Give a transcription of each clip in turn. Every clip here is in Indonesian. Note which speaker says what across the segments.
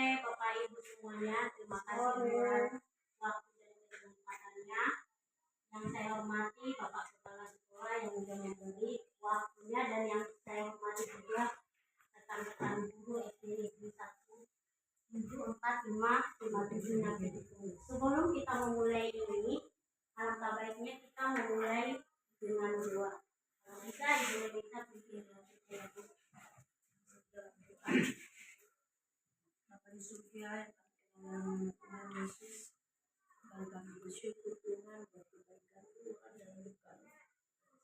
Speaker 1: sore Bapak Ibu semuanya. Terima kasih buat waktu dan kesempatannya. Yang saya hormati Bapak Kepala Sekolah yang sudah memberi waktunya, dan yang saya hormati juga rekan-rekan guru SD Negeri 1 745557 yang ditunggu. Sebelum kita memulai ini, alangkah baiknya kita memulai dengan doa. Kalau bisa Ibu bisa pimpin doa.
Speaker 2: Bapak di surga yang Tuhan Yesus, dan kami bersyukur Tuhan buat kebaikan Tuhan dalam hidup kami.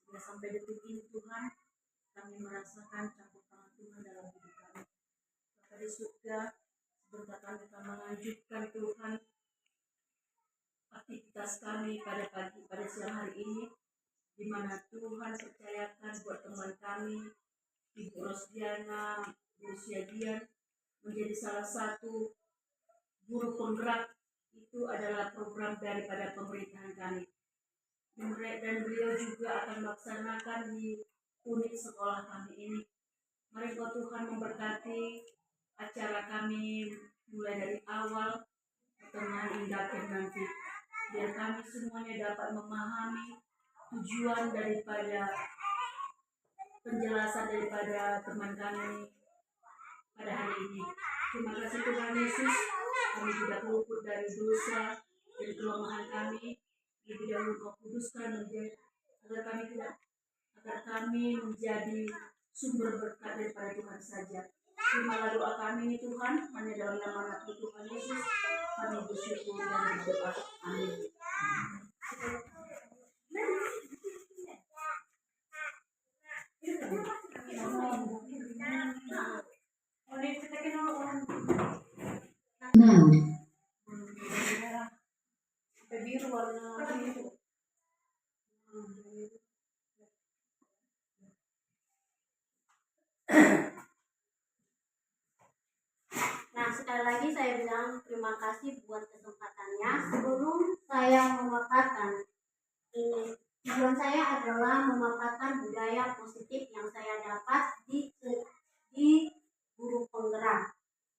Speaker 2: Sudah sampai detik ini Tuhan, kami merasakan campur tangan Tuhan dalam hidup kami. Bapak di surga, sebentar kami akan melanjutkan Tuhan aktivitas kami pada siang hari ini, di mana Tuhan percayakan buat teman kami Ibu Rosdiana, Bu Syadian, menjadi salah satu guru penggerak. Itu adalah program daripada pemerintahan kami, dan beliau juga akan melaksanakan di unit sekolah kami ini. Mari Tuhan memberkati acara kami mulai dari awal tengah hingga akhir nanti, biar kami semuanya dapat memahami tujuan daripada penjelasan daripada teman kami pada hari ini. Terima kasih Tuhan Yesus, kami tidak luput dari dosa dan kelemahan kami. Lebih dahulu Kau kuduskan agar kami menjadi sumber berkat daripada Tuhan saja. Terimalah doa kami ini Tuhan, hanya dalam nama Tuhan Yesus kami bersyukur dan berdoa. Amin. Biru warna biru.
Speaker 1: Nah, sekali lagi saya bilang terima kasih buat kesempatannya. Sebelum saya memaparkan ini, tujuan saya adalah memaparkan budaya positif yang saya dapat di guru penggerak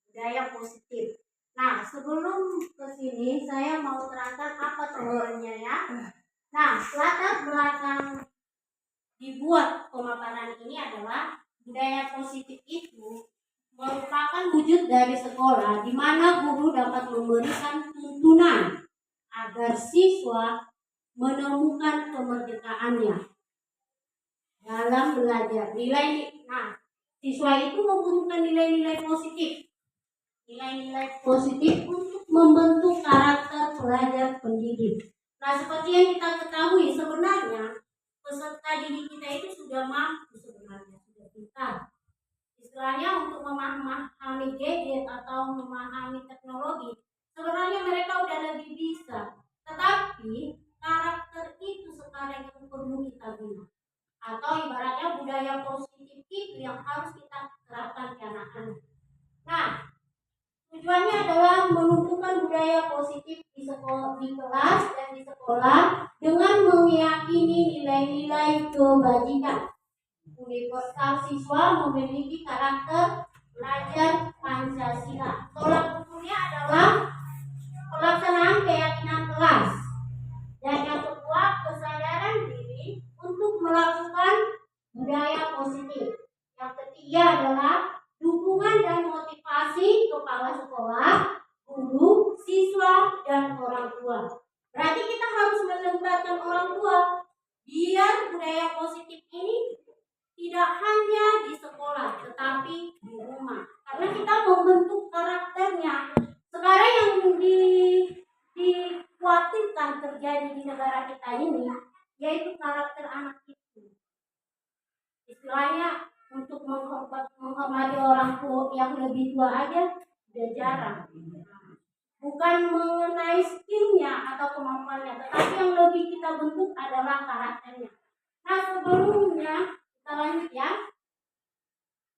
Speaker 1: budaya positif. Nah, sebelum ke sini saya mau terangkan apa tujuannya ya. Nah, latar belakang dibuat pemaparan ini adalah budaya positif itu merupakan wujud dari sekolah di mana guru dapat memberikan tuntunan agar siswa menemukan kemerdekaannya dalam belajar. Siswa itu membutuhkan nilai-nilai positif. Nilai-nilai positif untuk membentuk karakter pelajar pendidik. Nah, seperti yang kita ketahui sebenarnya peserta didik kita itu sudah mampu, sebenarnya sudah pintar. Istilahnya untuk memahami gadget atau memahami teknologi, sebenarnya mereka udah lebih bisa. Tetapi karakter itu sekarang yang perlu kita bina. Atau ibaratnya budaya positif itu yang harus kita terapkan ke anak-anak. Nah, tujuannya adalah menumbuhkan budaya positif di kelas dan di sekolah dengan meyakini nilai-nilai kebajikan. Universal siswa memiliki karakter pelajar Pancasila. Tolak ukurnya adalah pelaksanaan keyakinan kelas. Dan yang kedua, kesadaran diri untuk melakukan budaya positif. Yang ketiga adalah dukungan dan motivasi kepala sekolah, guru, siswa, dan orang tua. Berarti kita harus melibatkan orang tua biar budaya positif ini tidak hanya di sekolah, tetapi di rumah. Karena kita membentuk karakternya. Sekarang yang dikhawatirkan terjadi di negara kita ini, yaitu karakter anak itu. Istilahnya untuk menghormati orang tua yang lebih tua aja udah jarang. Bukan mengenai skillnya atau kemampuannya, tetapi yang lebih kita bentuk adalah karakternya. Nah, sebelumnya kita lanjut ya.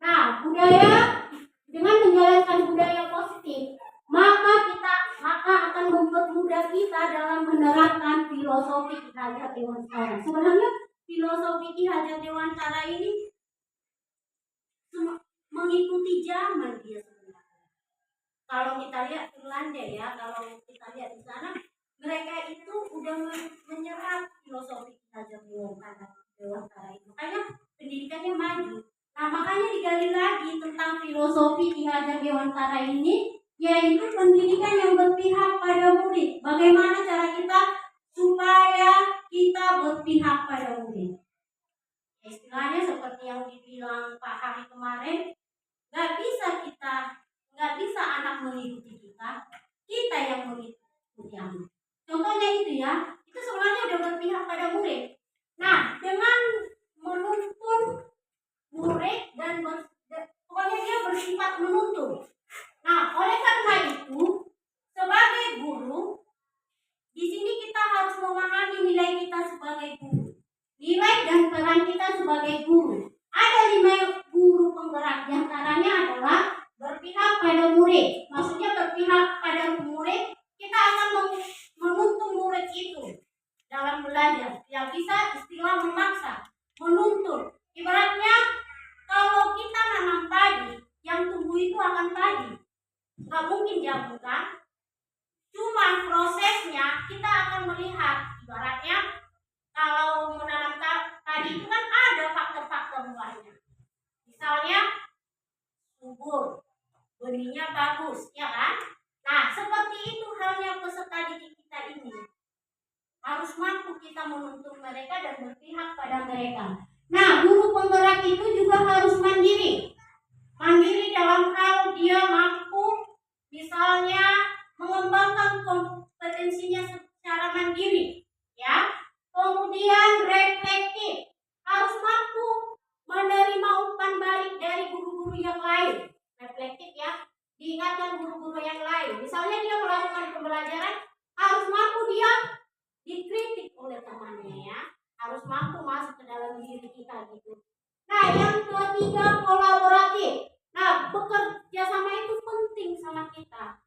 Speaker 1: Nah, dengan menjalankan budaya positif, maka akan mempermudah kita dalam menerapkan filosofi Ki Hajar Dewantara. Sebenarnya filosofi Ki Hajar Dewantara ini mengikuti zaman dia sebenarnya. Kalau kita lihat Finlandia ya, kalau kita lihat di sana mereka itu udah menyerap filosofi Ki Dewantara itu. Makanya pendidikannya maju. Nah, makanya digali lagi tentang filosofi Ki Dewantara ini, yaitu pendidikan yang berpihak pada murid. Bagaimana cara kita supaya kita berpihak pada murid? Istilahnya seperti yang dibilang Pak Hari kemarin, nggak bisa anak mengikuti kita, kita yang mengikuti anak. Contohnya itu ya, itu sebenarnya udah berpihak pada murid. Nah, dengan menuntun murid dan pokoknya dia bersifat menuntun. Nah, oleh karena itu, sebagai guru, di sini kita harus memahami nilai kita sebagai guru. Nilai dan peran kita sebagai guru. Ada 5 guru penggerak, diantaranya adalah berpihak pada murid. Maksudnya berpihak pada murid, kita akan menuntun murid itu dalam belajar. Yang bisa istilah memaksa, menuntun. Ibaratnya kalau kita nanam padi, yang tumbuh itu akan padi. Nggak mungkin jagung kan? Cuman prosesnya kita akan melihat. Ibaratnya kalau menanam padi itu kan ada faktor-faktor luarnya. Misalnya subur, benihnya bagus, ya kan? Nah, seperti itu halnya peserta didik kita ini. Harus mampu kita menuntun mereka dan berpihak pada mereka. Nah, guru penggerak itu juga harus mandiri. Mandiri dalam hal dia mampu misalnya mengembangkan kompetensinya secara mandiri, ya. Kemudian reflektif, harus mampu menerima umpan balik dari guru-guru yang lain. Reflektif ya, diingatkan guru-guru yang lain. Misalnya dia melakukan pembelajaran, harus mampu dia dikritik oleh temannya ya. Harus mampu masuk ke dalam diri kita gitu. Nah, yang ketiga kolaboratif. Nah, bekerja sama itu penting sama kita.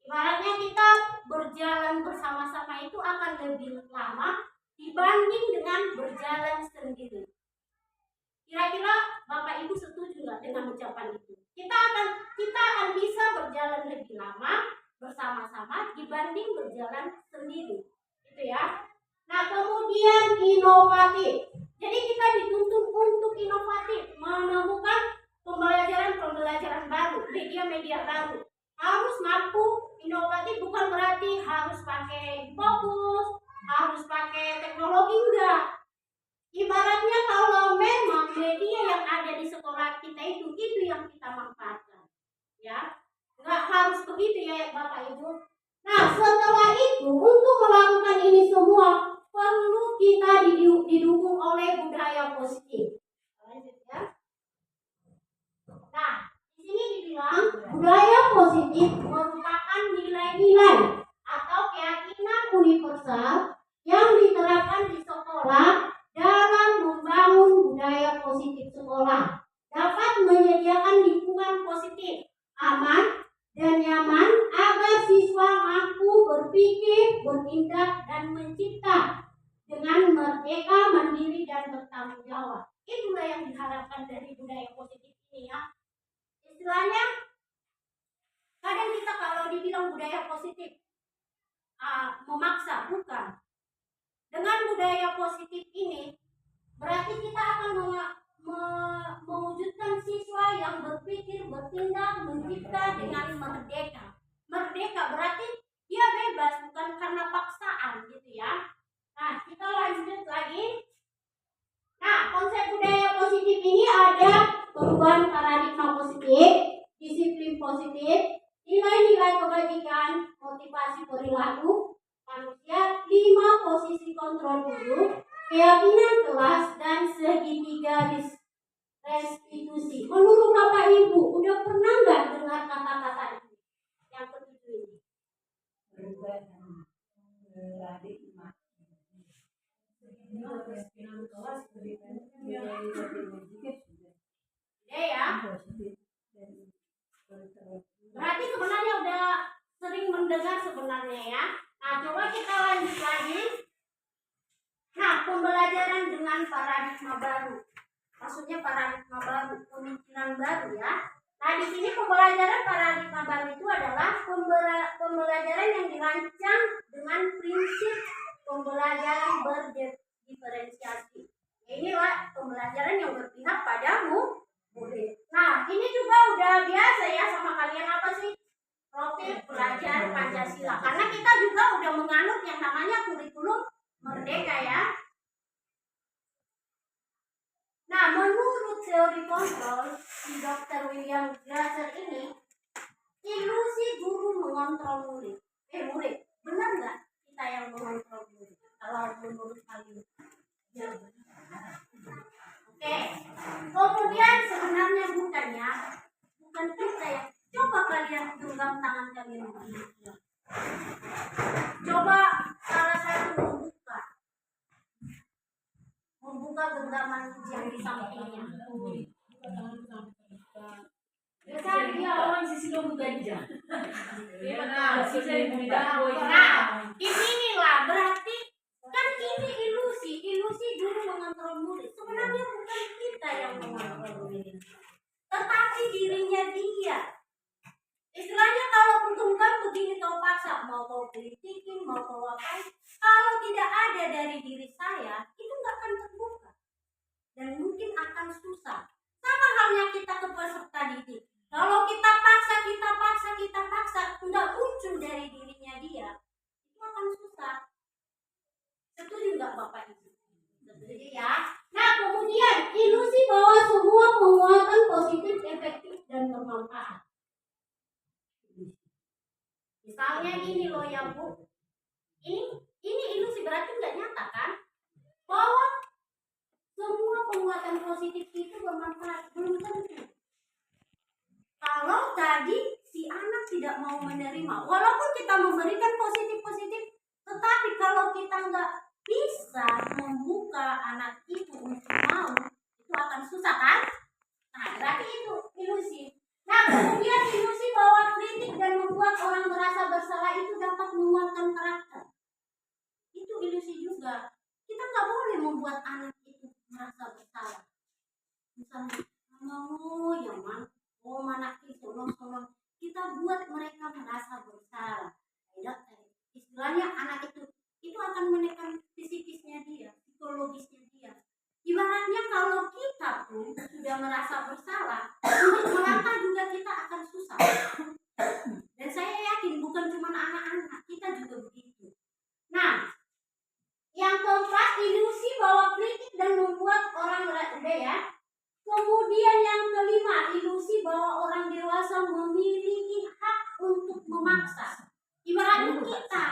Speaker 1: Ibaratnya kita berjalan bersama-sama itu akan lebih lama dibanding dengan berjalan sendiri. Kira-kira Bapak Ibu setuju nggak dengan ucapan itu? Kita akan bisa berjalan lebih lama bersama-sama dibanding berjalan sendiri. Gitu ya. Nah, kemudian inovatif. Jadi kita dituntut untuk inovatif, menemukan pembelajaran baru, media-media baru. Harus mampu inovatif, bukan berarti harus pakai fokus, harus pakai teknologi, enggak. Ibaratnya kalau memang media yang ada di sekolah kita itu yang kita manfaatkan, ya. Enggak harus begitu ya Bapak Ibu. Nah, setelah itu untuk melakukan ini semua perlu kita didukung oleh budaya positif. Lanjut ya. Nah, di sini dibilang budaya positif merupakan nilai-nilai atau keyakinan universal yang diterapkan di sekolah dalam membangun budaya positif sekolah. Dapat menyediakan lingkungan positif, aman, dan nyaman agar siswa mampu berpikir, bertindak, dan mencipta dengan merdeka, mandiri, dan bertanggung jawab. Itulah yang diharapkan dari budaya positif ini ya. Istilahnya, kadang kita kalau dibilang budaya positif memaksa, bukan. Dengan budaya positif ini berarti kita akan mewujudkan siswa yang berpikir, bertindak, mencipta dengan merdeka. Merdeka berarti dia bebas, bukan karena paksaan gitu ya. Nah, kita lanjut lagi. Nah, konsep budaya positif ini ada perubahan paradigma positif, disiplin positif, nilai-nilai kebajikan, motivasi perilaku manusia, 5 posisi kontrol guru, keyakinan kelas, dan segitiga restitusi. Menurut Bapak Ibu, udah pernah nggak dengar kata-kata ini? Yang ketujuh ini. Ya. Berarti sebenarnya udah sering mendengar sebenarnya ya. Nah, coba kita lanjut lagi. Nah, pembelajaran dengan paradigma baru. Maksudnya paradigma baru, pemikiran baru ya. Nah, di sini pembelajaran paradigma baru itu adalah pembelajaran yang dirancang dengan prinsip pembelajaran berdiferensiasi. Inilah pembelajaran yang berpihak pada murid. Nah, ini juga udah biasa ya sama kalian, apa sih? Profil pelajar Pancasila. Karena kita juga udah menganut yang namanya kurikulum merdeka ya. Nah, menurut teori kontrol si Dr. William Glasser ini, ilusi guru mengontrol murid. Murid, benar nggak kita yang mengontrol murid? Kalau menurut kalian? Ya, oke. Kemudian sebenarnya bukan kita ya. Coba kalian genggam tangan kalian begini. Coba salah satu membuka genggaman yang di sampingnya. Nah, inilah berarti kan ini ilusi guru mengontrol murid. Sebenarnya bukan kita yang mengontrol murid, tetapi dirinya dia. Istilahnya kalau menggenggam begini kau paksa, mau kau kritikin, mau kau apa, kalau tidak ada dari diri saya, itu nggak akan terbuka dan mungkin akan susah. Sama halnya kita ke peserta didik. Kalau kita paksa, nggak muncul dari dirinya dia, itu akan susah. Setuju nggak Bapak Ibu? Setuju ya. Nah, kemudian ilusi bahwa semua penguatan positif, efektif dan bermanfaat. Misalnya gini loh ya Bu, ini ilusi berarti nggak nyata kan? Bahwa semua penguatan positif itu bermanfaat, belum tentu. Kalau tadi si anak tidak mau menerima, walaupun kita memberikan positif, tetapi kalau kita nggak bisa membuka anak itu untuk mau, itu akan susah kan? Nah, berarti itu ilusi. Nah, kemudian ilusi bahwa kritik dan membuat orang merasa bersalah itu dapat menguatkan karakter. Itu ilusi juga. Kita nggak boleh membuat anak itu merasa bersalah. Misalnya, mana tolong. Kita buat mereka merasa bersalah. Istilahnya anak itu akan menekan psikisnya dia, psikologisnya dia. Ibaratnya kalau kita pun sudah merasa bersalah, untuk melangkah juga kita akan susah. Dan saya yakin bukan cuma anak-anak, kita juga begitu. Nah, yang keempat, ilusi bahwa kritik dan membuat orang udah ya. Kemudian yang kelima, ilusi bahwa orang dewasa memiliki hak untuk memaksa. Ibaratnya kita,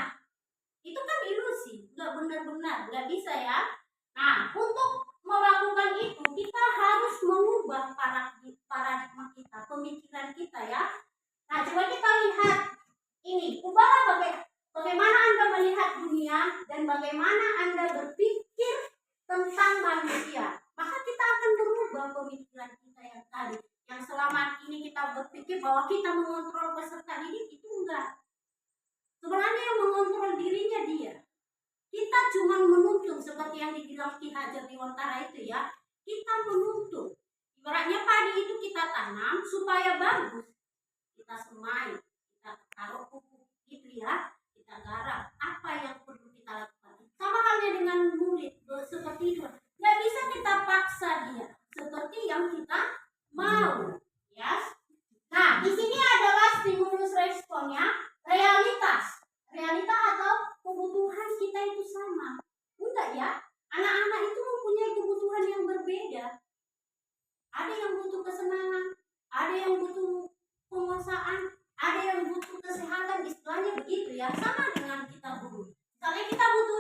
Speaker 1: itu kan ilusi, nggak benar-benar, nggak bisa ya. Nah, untuk melakukan itu kita harus mengubah paradigma kita, pemikiran kita ya. Nah, coba kita lihat ini, ubahlah bagaimana Anda melihat dunia dan bagaimana Anda berpikir tentang manusia. Maka kita akan berubah pemikiran kita yang tadi, yang selama ini kita berpikir bahwa kita mengontrol peserta didik, itu enggak. Sebenarnya yang mengontrol dirinya dia. Kita cuma menuntun seperti yang dibilang Ki Hajar Dewantara itu ya. Kita menuntun. Ibaratnya padi itu kita tanam supaya bagus. Kita semai, kita taruh pupuk gitu ya. Kita garap. Apa yang perlu kita lakukan? Sama halnya dengan murid seperti itu. Nggak bisa kita paksa dia seperti yang kita mau. Ya. Nah, di sini adalah stimulus responnya, realitas atau kebutuhan kita itu sama. Enggak ya? Anak-anak itu mempunyai kebutuhan yang berbeda. Ada yang butuh kesenangan, ada yang butuh penguasaan, ada yang butuh kesehatan, istilahnya begitu ya. Sama dengan kita guru. Misalnya kita butuh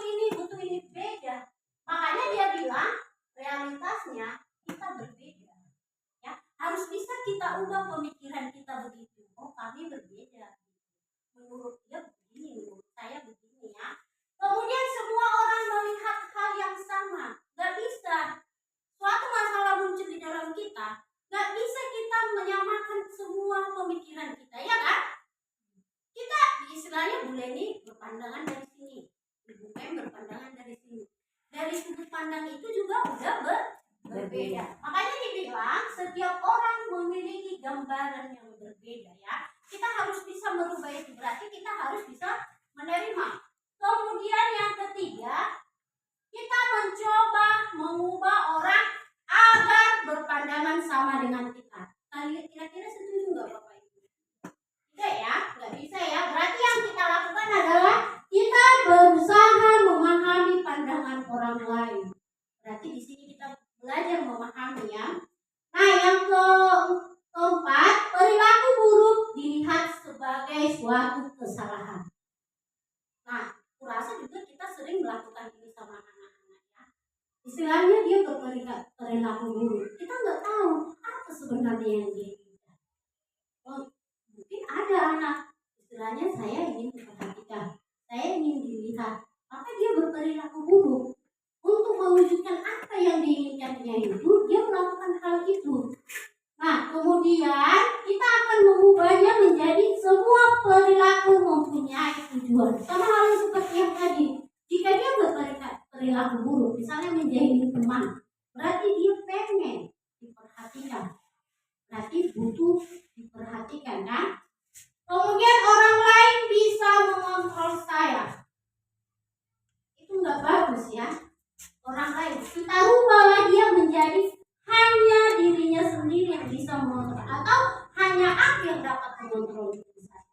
Speaker 1: ini beda. Makanya dia bilang realitasnya kita berbeda. Ya, harus bisa kita ubah pemikiran kita begitu. Oh, kami berbeda. Menurut dia begini, menurut saya begini ya. Kemudian semua orang melihat hal yang sama. Gak bisa. Suatu masalah muncul di dalam kita, gak bisa kita menyamakan semua pemikiran kita, ya kan? Kita istilahnya Bu Leni berpandangan dari sini, Ibu Mem berpandangan dari sini. Dari sudut pandang itu juga udah berbeda. Makanya dibilang setiap orang memiliki gambaran yang berbeda ya. Kita harus merubah itu berarti kita harus bisa menerima. Kemudian yang ketiga, kita mencoba mengubah orang agar berpandangan sama dengan kita. Kalian kira-kira setuju nggak Bapak Ibu? Tidak ya, nggak bisa ya. Berarti yang kita lakukan adalah kita berusaha memahami pandangan orang lain. Berarti di sini kita belajar memahami ya. Nah, yang keempat, perilaku buruk dilihat sebagai suatu kesalahan. Nah, kurasa juga kita sering melakukan ini sama anak-anak ya. Istilahnya dia berperilaku buruk. Kita nggak tahu apa sebenarnya yang dia inginkan. Oh, mungkin ada anak, istilahnya saya ingin diperhatikan, saya ingin dilihat, maka dia berperilaku buruk. Untuk mewujudkan apa yang diinginkannya itu, dia melakukan hal itu. Nah, kemudian kita akan mengubahnya menjadi semua perilaku mempunyai tujuan. Sama halnya seperti yang tadi. Jika dia berperilaku buruk, misalnya menjadi teman, berarti dia pengen diperhatikan. Berarti butuh diperhatikan kan? Kemudian orang lain bisa mengontrol saya. Itu nggak bagus ya. Orang lain, kita rubahlah dia menjadi hanya dirinya sendiri yang bisa mengontrol, atau hanya aku yang dapat mengontrol diri saya.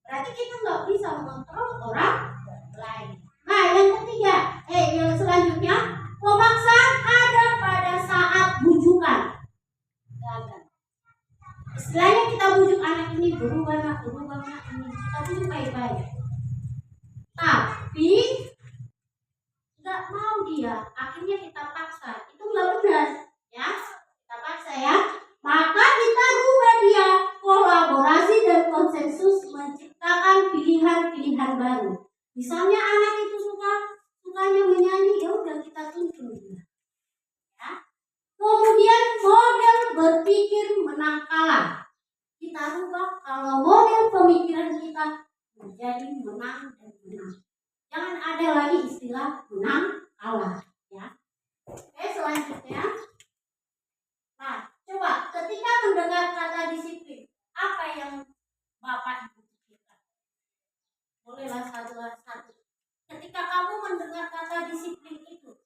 Speaker 1: Berarti kita nggak bisa mengontrol orang lain. Nah, yang ketiga, yang selanjutnya, pemaksaan ada pada saat bujukan. Gagal. Istilahnya kita bujuk anak ini berubah nak ini, kita bujuk baik-baik. Tapi nggak mau dia, akhirnya kita paksa. Itu nggak benar ya, kita paksa ya. Maka kita rubah dia, kolaborasi dan konsensus menciptakan pilihan-pilihan baru. Misalnya anak itu sukanya menyanyi, ya udah kita tuntun dia ya. Kemudian model berpikir menang kalah, kita rubah kalau model pemikiran kita menjadi menang dan menang. Jangan ada lagi istilah menang kalah ya. Oke, selanjutnya. Nah, coba ketika mendengar kata disiplin, apa yang Bapak Ibu pikirkan? Bolehlah satu-satu. Ketika kamu mendengar kata disiplin itu,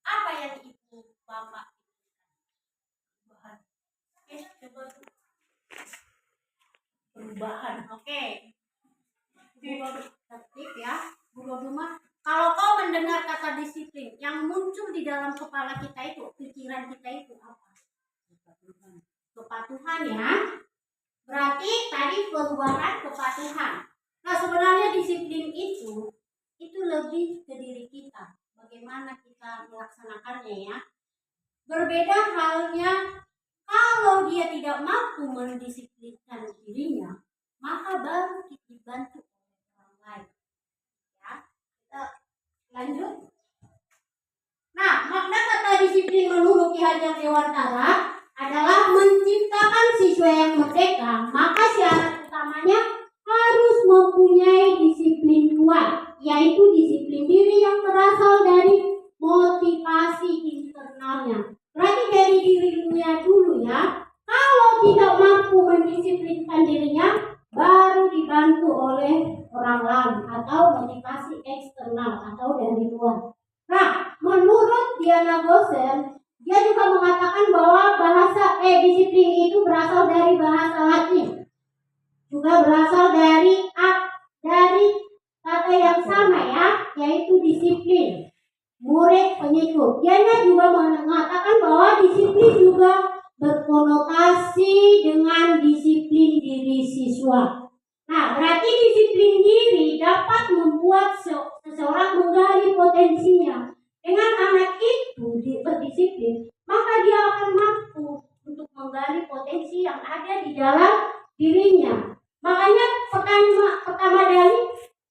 Speaker 1: apa yang Ibu Bapak pikirkan? Oke, coba perubahan. Oke. Tertib ya. Bu Roduma, kalau kau mendengar kata disiplin, yang muncul di dalam kepala kita itu, pikiran kita itu apa? Kepatuhan ya. Berarti tadi perubahan kepatuhan. Nah, sebenarnya disiplin itu lebih ke diri kita. Bagaimana kita melaksanakannya ya. Berbeda halnya kalau dia tidak mampu mendisiplinkan dirinya, maka baru kita dibantu oleh orang lain. Lanjut. Nah, makna kata disiplin menurut Ki Hajar Dewantara adalah menciptakan siswa yang merdeka. Maka syarat utamanya harus mempunyai disiplin kuat, yaitu disiplin diri yang berasal dari motivasi internalnya. Berarti dari dirinya dulu ya. Kalau tidak mampu mendisiplinkan dirinya, baru dibantu oleh orang lain atau motivasi eksternal atau dari luar. Nah, menurut Diana Gosen, dia juga mengatakan bahwa disiplin itu berasal dari bahasa Latin, juga berasal dari kata yang sama ya, yaitu disiplin, murid pengikut. Diana juga mengatakan bahwa disiplin juga berkonotasi dengan disiplin diri siswa. Nah, berarti disiplin diri dapat membuat seseorang menggali potensinya. Dengan anak itu berdisiplin, maka dia akan mampu untuk menggali potensi yang ada di dalam dirinya. Makanya pertama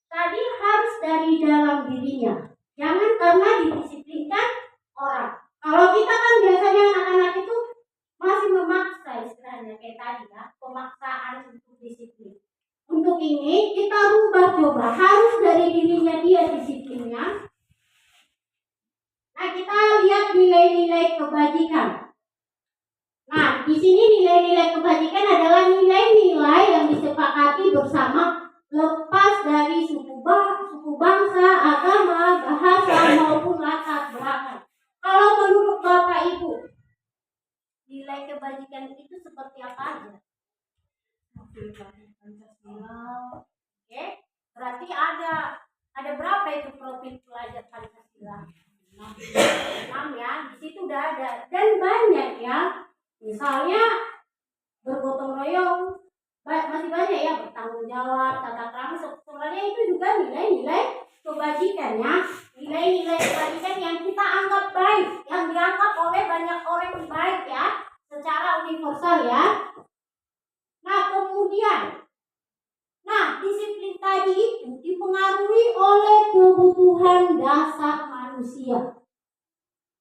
Speaker 1: tadi harus dari dalam dirinya. Jangan karena didisiplinkan orang. Kalau kita kan biasanya anak-anak itu masih memaksa, istilahnya kayak tadi ya, pemaksaan untuk disiplin. Untuk ini kita rubah coba, harus dari dirinya dia disiplinnya. Nah, kita lihat nilai-nilai kebajikan. Nah, di sini nilai-nilai kebajikan adalah nilai-nilai yang disepakati bersama
Speaker 2: Pancasila.
Speaker 1: Oke, berarti ada berapa itu profil pelajar Pancasila? 6 ya, di situ udah ada dan banyak ya. Misalnya bergotong royong, masih banyak ya, bertanggung jawab, tata krama. Sebenarnya itu juga nilai-nilai kebajikan ya, nilai-nilai kebajikan yang kita anggap baik, yang dianggap oleh banyak orang baik ya, secara universal ya. Nah kemudian, disiplin tadi itu dipengaruhi oleh kebutuhan dasar manusia.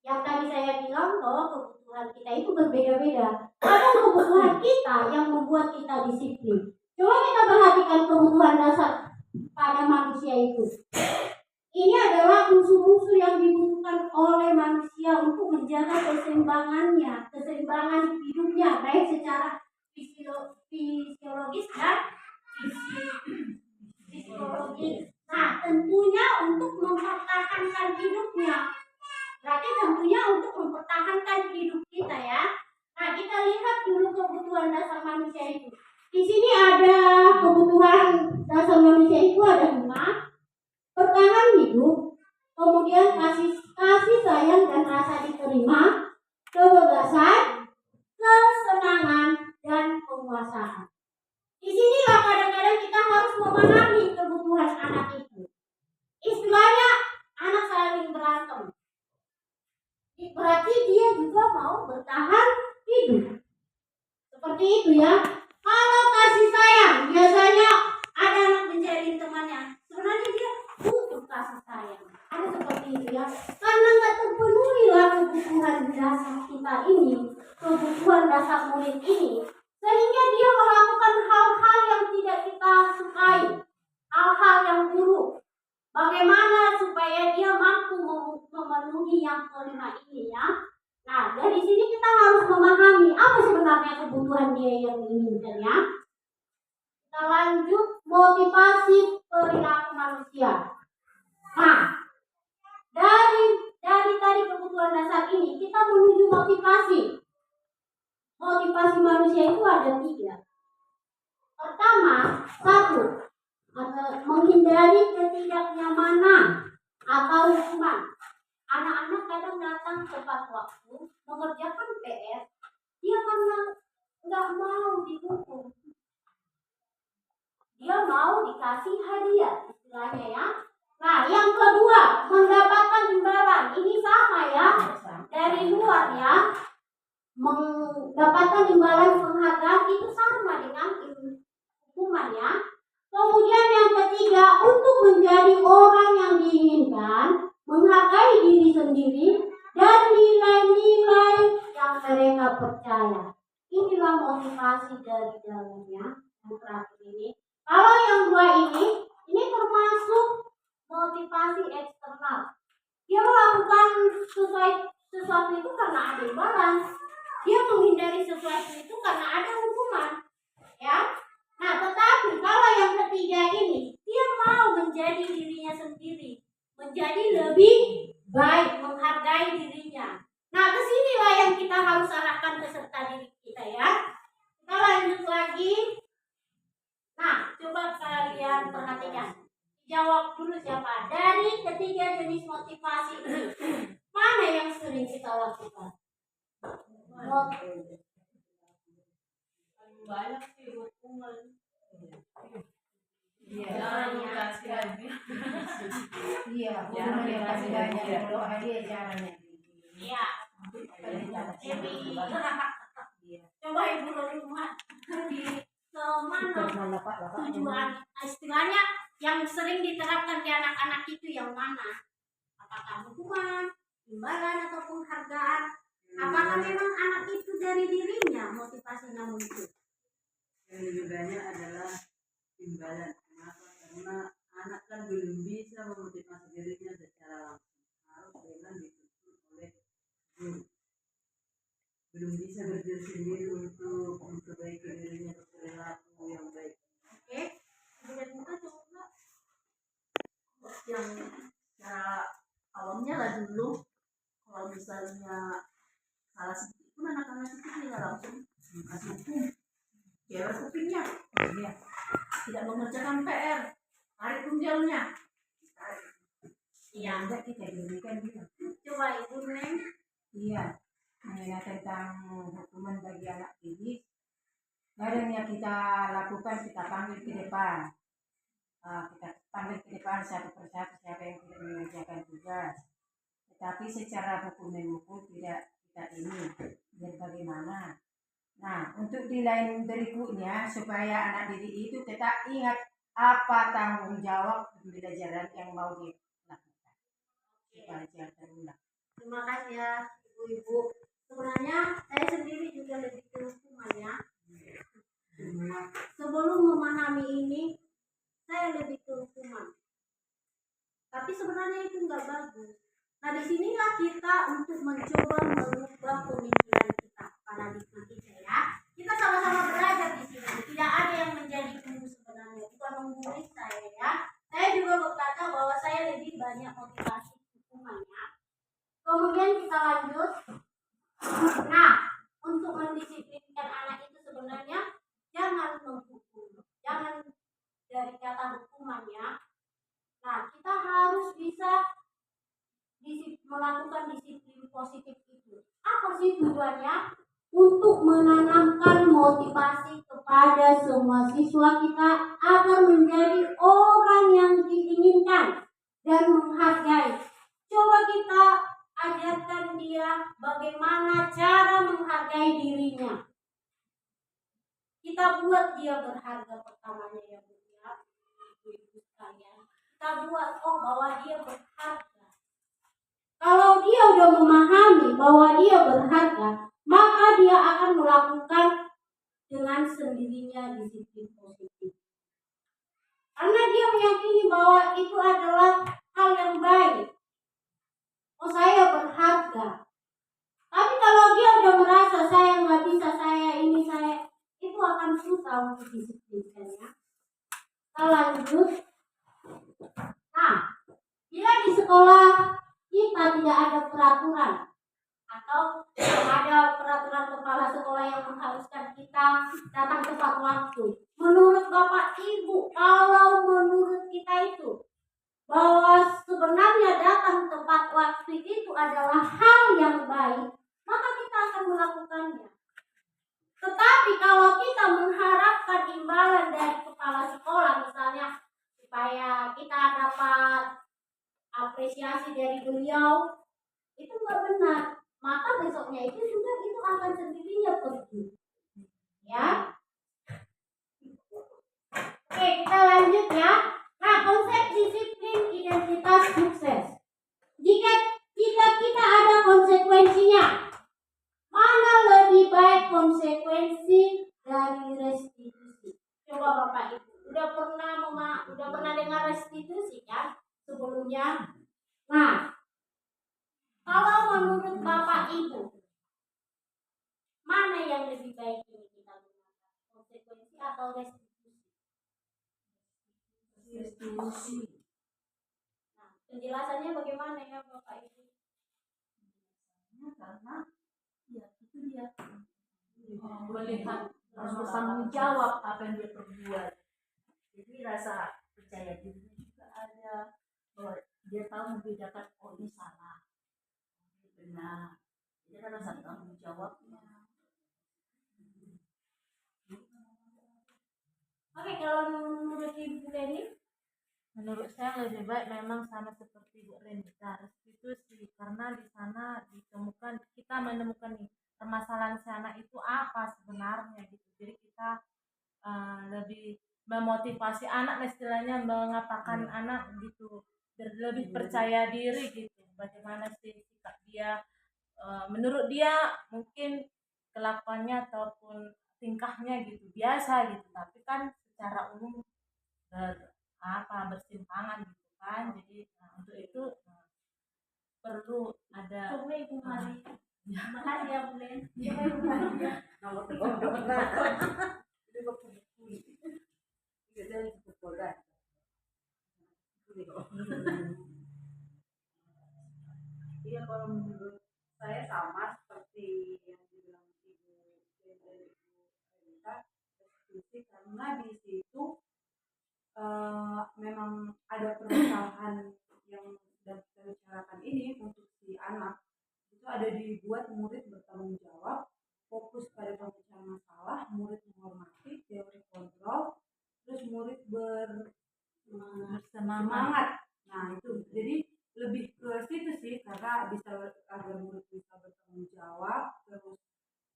Speaker 1: Yang tadi saya bilang bahwa kebutuhan kita itu berbeda-beda. Ada kebutuhan kita yang membuat kita disiplin. Coba kita perhatikan kebutuhan dasar pada manusia itu. Ini adalah unsur-unsur yang dibutuhkan oleh manusia untuk menjaga keseimbangannya, keseimbangan hidupnya, baik secara fisiologis dan psikologis. Nah, tentunya untuk mempertahankan hidupnya. Berarti tentunya untuk mempertahankan hidup kita ya. Nah, kita lihat dulu kebutuhan dasar manusia itu. Di sini ada kebutuhan dasar manusia itu ada 5. Bertahan hidup, kemudian kasih sayang dan rasa diterima, kebebasan, kesenangan, dan penguasaan. Di sinilah kadang-kadang kita harus memahami kebutuhan anak itu. Istilahnya anak saling berantem. Berarti dia juga mau bertahan hidup. Seperti itu ya. Kalau kasih sayang, biasanya ada anak menjadi temannya. Sebenarnya dia butuh kasih sayang. Ada seperti itu ya. Karena nggak terpenuhi lah kebutuhan dasar kita ini, kebutuhan dasar murid ini, sehingga dia melakukan hal-hal yang tidak kita sukai, hal-hal yang buruk. Bagaimana supaya dia mampu memenuhi yang kelima ini ya. Nah, dari sini kita harus memahami apa sebenarnya kebutuhan dia yang diinginkan ya. Kita lanjut motivasi perilaku manusia. Nah, dari tadi kebutuhan dasar ini kita menuju motivasi. Motivasi manusia itu ada 3. Pertama, 1. Menghindari ketidaknyamanan atau hukuman. Anak-anak kadang datang tepat waktu mengerjakan PR, dia karena nggak mau dihukum, dia mau dikasih hadiah istilahnya ya. Nah yang kedua, mendapatkan imbalan. Ini sama ya, dari luar ya, mendapatkan imbalan penghargaan itu sama dengan hukuman ya. Kemudian yang ketiga, untuk menjadi orang yang diinginkan, menghargai diri sendiri, dan nilai-nilai yang mereka percaya. Inilah motivasi dari dalamnya. Yang terakhir ini. Kalau yang 2 ini termasuk motivasi eksternal. Dia melakukan sesuatu itu karena ada imbalan. Dia menghindari sesuatu itu karena ada hukuman. Ya. Nah, tetapi kalau yang ketiga ini, dia mau menjadi dirinya sendiri, menjadi lebih baik, menghargai dirinya. Nah, kesinilah yang kita harus arahkan peserta didik kita ya. Kita lanjut lagi. Nah, coba kalian perhatikan. Jawab dulu siapa. Dari ketiga jenis motivasi ini, mana yang sering kita lakukan?
Speaker 2: Banyak sih hukuman.
Speaker 3: Iya, kasih banyak kalau hadiah caranya.
Speaker 1: Iya. Coba ibu rumah di kemana tujuan istilahnya yang sering diterapkan di anak-anak itu yang mana? Apakah hukuman, imbalan atau penghargaan? Apakah memang anak itu dari dirinya motivasinya muncul?
Speaker 4: Yang lebih banyak adalah imbalan. Kenapa? Karena anak kan belum bisa memotivasi dirinya secara langsung, harus dengan dituntut oleh guru. Belum bisa berdiri sendiri untuk memperbaiki dirinya berperilaku yang baik.
Speaker 1: Oke, kemudian kita coba
Speaker 2: yang secara awamnya lah dulu, kalau misalnya salah sedikit pun anak-anak itu tidak langsung kasih hukum. Ya lewat kupingnya.
Speaker 3: Iya.
Speaker 2: Tidak mengerjakan PR, tarik tumjalnya.
Speaker 1: Iya.
Speaker 3: Enggak, kita diberikan bilang.
Speaker 1: Coba Ibu Neng.
Speaker 3: Iya. Mengenai tentang hukuman bagi anak didik, kadang yang kita lakukan kita panggil ke depan. Kita panggil ke depan satu persatu siapa yang tidak mengerjakan tugas. Tetapi secara hukum memukul tidak kita ini. Dan bagaimana? Nah, untuk di lain berikutnya supaya anak didik itu tetap ingat apa tanggung jawab pembelajaran yang mau dilakukan supaya jangan terulang.
Speaker 1: Terima kasih ya Ibu-ibu. Sebenarnya saya sendiri juga lebih ke hukumannya. Sebelum memahami ini, saya lebih ke hukuman. Tapi sebenarnya itu nggak bagus. Nah, disinilah kita untuk mencoba mengubah pemikiran kita, paradigma kita ya. Kita sama-sama belajar di sini. Tidak ada yang menjadi guru sebenarnya, bukan menggurui saya ya. Saya juga berkata bahwa saya lebih banyak motivasi hukumannya. Kemudian kita lanjut. Nah, untuk mendisiplinkan anak itu sebenarnya jangan menghukum, jangan dari kata hukumannya. Nah, kita harus bisa melakukan disiplin positif itu. Apa sih tujuannya? Untuk menanamkan motivasi kepada semua siswa kita agar menjadi orang yang diinginkan dan menghargai. Coba kita ajarkan dia bagaimana cara menghargai dirinya. Kita buat dia berharga pertamanya ya Bu ya, ibu-ibu sekalian. Kita buat bahwa dia berharga. Kalau dia udah memahami bahwa dia berharga, maka dia akan melakukan dengan sendirinya disiplin positif. Karena dia meyakini bahwa itu adalah hal yang baik. Saya berharga. Tapi kalau dia udah merasa saya nggak bisa, saya ini, saya itu akan susah untuk disiplinkannya. Kita lanjut. Nah, bila di sekolah kita tidak ada peraturan atau ada peraturan kepala sekolah yang mengharuskan kita datang tepat waktu. Menurut Bapak Ibu, kalau menurut kita itu bahwa sebenarnya datang tepat waktu itu adalah hal yang baik, maka kita akan melakukannya. Tetapi kalau kita mengharapkan imbalan dari kepala sekolah, misalnya supaya kita dapat apresiasi dari beliau, itu nggak benar. Maka besoknya itu juga itu akan sendirinya pergi. Ya. Oke, kita lanjut ya. Nah, konsep disiplin identitas sukses. Jika kita ada konsekuensinya, mana lebih baik konsekuensi dari restitusi? Coba Bapak Ibu, udah pernah dengar restitusi kan sebelumnya? Nah, kalau menurut Bapak Ibu, mana yang lebih baik ini kita gunakan? Konsekuensi atau restitusi?
Speaker 2: Restitusi.
Speaker 1: Nah, penjelasannya bagaimana ya Bapak Ibu?
Speaker 2: Karena ya itu dia melihat harus bertanggung jawab apa yang dia perbuat. Jadi rasa percaya diri juga ada, bahwa dia tahu membedakan ini salah, ini benar. Jadi ada rasa tanggung jawabnya.
Speaker 1: Oke, kalau menurut Ibu Leni?
Speaker 5: Menurut saya lebih baik memang sama seperti Bu Renita, restitusi, karena di sana kita menemukan nih permasalahan si anak itu apa sebenarnya gitu. Jadi kita lebih memotivasi anak, istilahnya mengatakan anak gitu lebih percaya diri gitu. Bagaimana sih sikap dia, menurut dia mungkin kelakuannya ataupun tingkahnya gitu biasa gitu, tapi kan secara umum bersimpangan gitu kan. Jadi untuk itu perlu ada
Speaker 1: Coba Ibu Mari. Makasih ya Bu Len. Coba Ibu Mari.
Speaker 4: Nomor telepon. Iya, kalau menurut saya sama seperti yang dibilang Ibu dan Ibu Renita,
Speaker 6: restitusi karena di situ memang ada permasalahan yang sedang kita bicarakan ini. Untuk si anak itu ada dibuat murid bertanggung jawab, fokus pada pemecahan masalah, murid menghormati, teori kontrol, terus murid bersemangat. Nah itu jadi lebih ke situ sih, karena bisa agar murid bisa bertanggung jawab, terus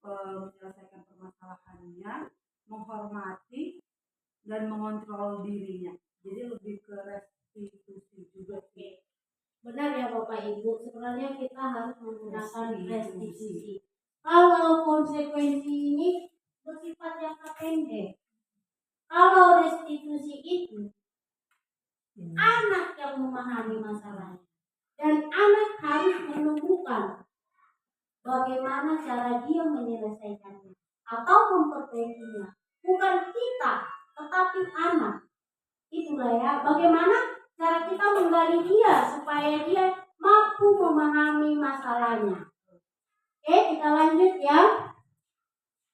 Speaker 6: menyelesaikan permasalahannya, menghormati dan mengontrol dirinya. Jadi lebih ke restitusi juga sih.
Speaker 1: Benar ya Bapak Ibu, sebenarnya kita harus menggunakan restitusi. Kalau konsekuensi ini bersifat jangka pendek, kalau restitusi itu anak yang memahami masalahnya dan anak harus menemukan bagaimana cara dia menyelesaikannya atau memperbaikinya. Bukan kita, tetapi anak. Itulah ya, bagaimana cara kita menggali dia supaya dia mampu memahami masalahnya. Oke, kita lanjut ya.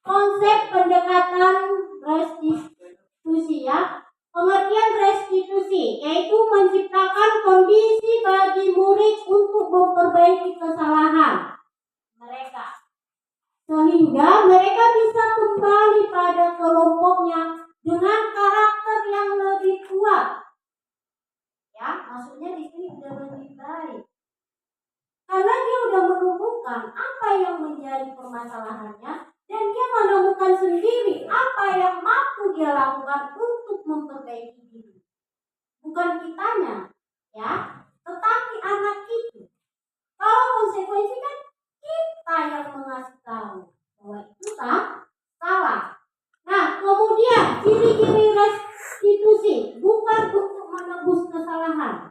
Speaker 1: Konsep pendekatan restitusi ya. Pengertian restitusi yaitu menciptakan kondisi bagi murid untuk memperbaiki kesalahan mereka, sehingga mereka bisa kembali pada kelompoknya dengan karakter yang lebih kuat. Ya, maksudnya di sini sudah lebih baik. Karena dia sudah menemukan apa yang menjadi permasalahannya dan dia menemukan sendiri apa yang mampu dia lakukan untuk memperbaiki diri. Bukan kitanya, ya, tetapi anak itu. Kalau konsekuensi kan kita yang mengasih tahu bahwa itu salah. Nah, kemudian ciri-ciri restitusi bukan untuk menebus kesalahan.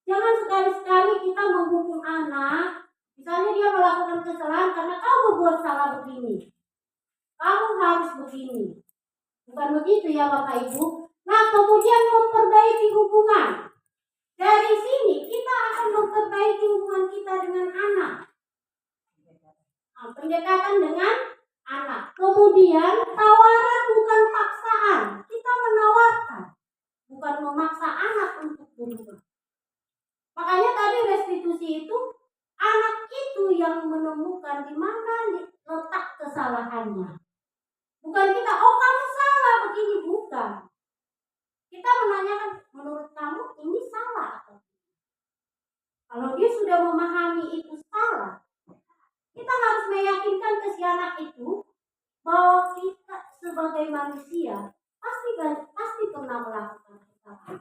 Speaker 1: Jangan sekali-sekali kita menghukum anak, misalnya dia melakukan kesalahan karena kamu berbuat salah begini, kamu harus begini. Bukan begitu ya Bapak Ibu. Nah, kemudian memperbaiki hubungan. Dari sini kita akan memperbaiki hubungan kita dengan anak. Nah, pendekatan dengan anak. Kemudian tawaran bukan paksaan. Kita menawarkan, bukan memaksa anak untuk berubah. Makanya tadi restitusi itu anak itu yang menemukan di mana letak kesalahannya. Bukan kita, oh kamu salah begini, bukan. Kita menanyakan, menurut kamu ini salah atau tidak? Kalau dia sudah memahami itu salah, kita harus meyakinkan ke si anak itu bahwa kita sebagai manusia pasti pernah melakukan kesalahan.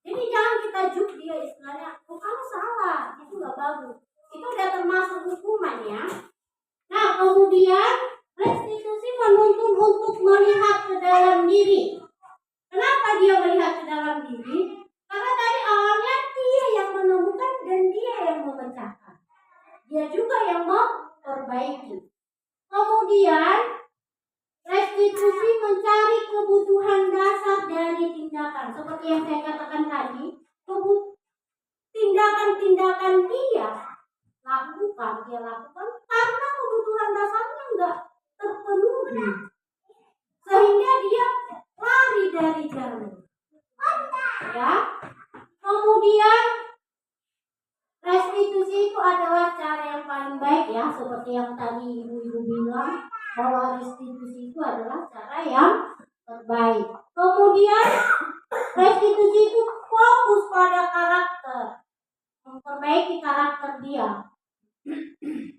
Speaker 1: Jadi jangan kita juk dia istilahnya, oh kamu salah, itu gak bagus. Itu udah termasuk hukumannya. Nah, kemudian restitusi menuntun untuk melihat ke dalam diri. Kenapa dia melihat ke dalam diri? Karena tadi awalnya dia yang menemukan dan dia yang memecahkan. Dia juga yang memperbaiki. Kemudian restitusi mencari kebutuhan dasar dari tindakan. Seperti yang saya katakan tadi, tindakan-tindakan dia lakukan karena kebutuhan dasarnya enggak terpenuhi. Sehingga dia lari dari jalur. Ya. Kemudian restitusi itu adalah cara yang paling baik ya, seperti yang tadi ibu-ibu bilang bahwa restitusi itu adalah cara yang terbaik. Kemudian restitusi itu fokus pada karakter, memperbaiki karakter dia.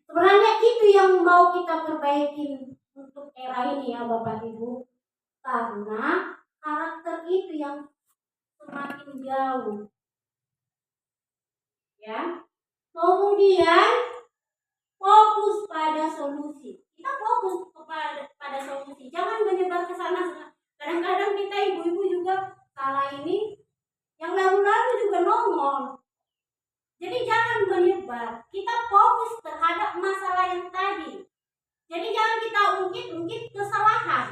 Speaker 1: Sebenarnya itu yang mau kita perbaiki untuk era ini ya Bapak Ibu, karena karakter itu yang semakin jauh. Ya. Kemudian fokus pada solusi. Kita fokus pada solusi. Jangan menyebar ke sana. Kadang-kadang kita ibu-ibu juga salah ini yang lalu-lalu juga nongol. Jadi jangan menyebar. Kita fokus terhadap masalah yang tadi. Jadi jangan kita ungkit-ungkit kesalahan.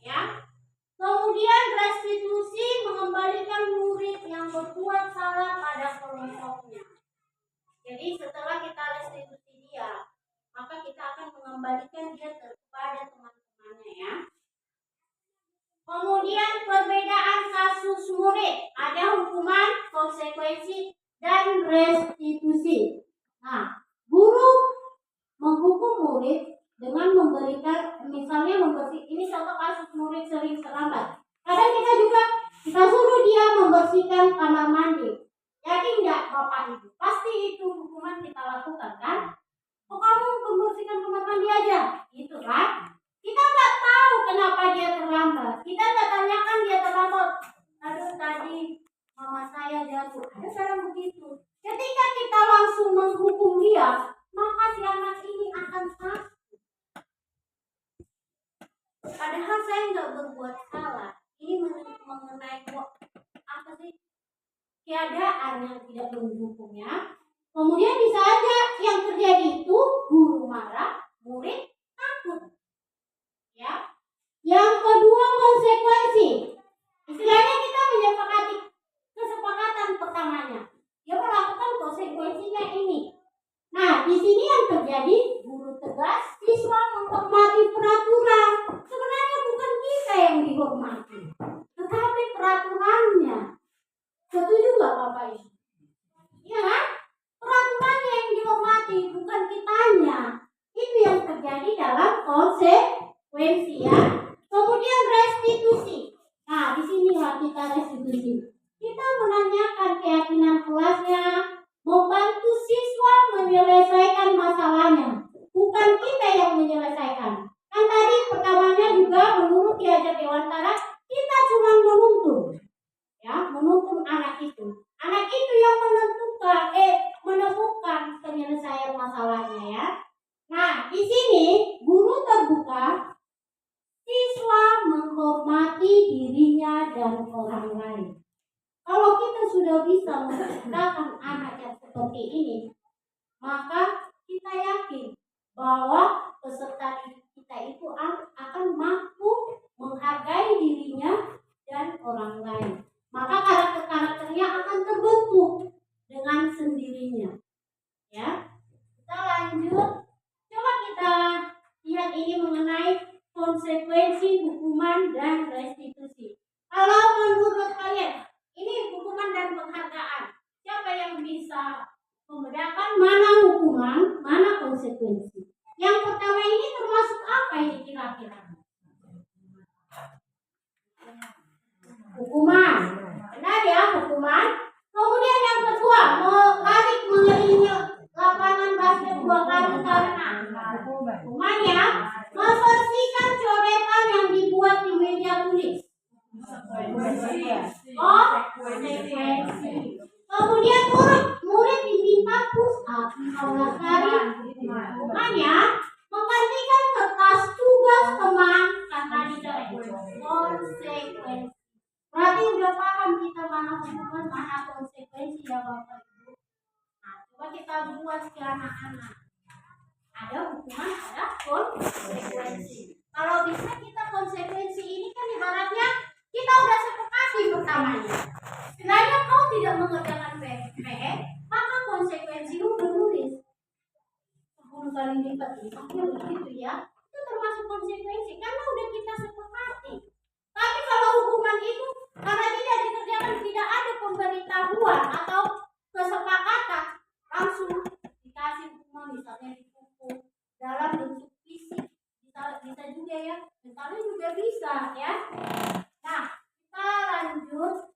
Speaker 1: Ya. Kemudian restitusi mengembalikan murid yang berbuat salah pada kelompoknya. Jadi setelah kita restitusi dia, maka kita akan mengembalikan dia kepada teman-temannya ya. Kemudian perbedaan kasus murid, ada hukuman, konsekuensi, dan restitusi. Nah, guru menghukum murid dengan memberikan, misalnya ini contoh kasus murid sering terlambat. Kadang kita suruh dia membersihkan kamar mandi. Jadi enggak Bapak Ibu, pasti itu hukuman kita lakukan kan? Oh kamu membersihkan kamar mandi aja, gitu kan? Kita nggak tahu kenapa dia terlambat. Kita nggak tanyakan dia terlambat. Aduh tadi mama saya jatuh. Ada cara begitu. Ketika kita langsung menghukum dia, maka si anak ini akan takut. Padahal saya nggak berbuat salah. Ini mengenai apa sih? Keadaan yang tidak mendukungnya. Kemudian bisa aja yang terjadi itu guru marah, murid takut. Ya. Yang kedua konsekuensi. Istilahnya kita menyepakati kesepakatan pertamanya. Dia melakukan konsekuensinya ini. Nah, di sini yang terjadi guru tegas, siswa menghormati peraturan. Sebenarnya bukan kita yang dihormati, tetapi peraturannya. Setuju nggak Bapak Ibu? Ya kan? Peraturannya yang dihormati, bukan kitanya. Itu yang terjadi dalam konsekuensi ya. Kemudian restitusi. Nah, disinilah kita restitusi. Kita menanyakan keyakinan kelasnya, membantu siswa menyelesaikan masalahnya. Bukan kita yang menyelesaikan. Kan tadi pertamanya juga menurut diajar Dewantara, kita cuma menuntun. Ya, menuntun anak itu. Anak itu yang menemukan penyelesaian masalahnya ya. Nah, di sini guru terbuka, siswa menghormati dirinya dan orang lain. Kalau kita sudah bisa menciptakan anak yang seperti ini, maka kita yakin bahwa peserta didik kita itu akan mampu menghargai dirinya dan orang lain. Maka karakter-karakternya akan terbentuk dengan sendirinya. Ya, kita lanjut. Coba kita lihat ini mengenai konsekuensi hukuman dan restitusi. Kalau menurut kalian, ini hukuman dan penghargaan. Siapa yang bisa membedakan mana hukuman, mana konsekuensi? Yang pertama ini termasuk apa ini kira-kira? Hukuman. Benar ya, hukuman. Kemudian yang kedua, menarik mengelilingi lapangan basket 2 kali karena hukuman ya. Membersihkan coretan yang dibuat di meja tulis. Oh, konsekuensi. Kemudian murid diminta push up 15 kali. Hukuman ya. Menggantikan kertas tugas teman karena dicoret. Konsekuensi. Berarti udah paham kita mana hukuman, mana konsekuensi ya Bapak Ibu. Nah, coba kita buat ke anak-anak. Ada hukuman, ada konsekuensi. Kalau bisa kita konsekuensi ini kan ibaratnya kita udah sepakati pertamanya. Sebenarnya kau tidak mengerjakan PR, maka konsekuensi lu menulis 10 kali lipat begitu ya. Itu termasuk konsekuensi karena udah kita sepakati. Tapi kalau hukuman itu karena tidak dikerjakan, tidak ada pemberitahuan atau kesepakatan, langsung dikasih hukuman, misalnya dipukul dalam bentuk fisik, bisa juga ya, misalnya juga bisa ya. Nah, kita lanjut.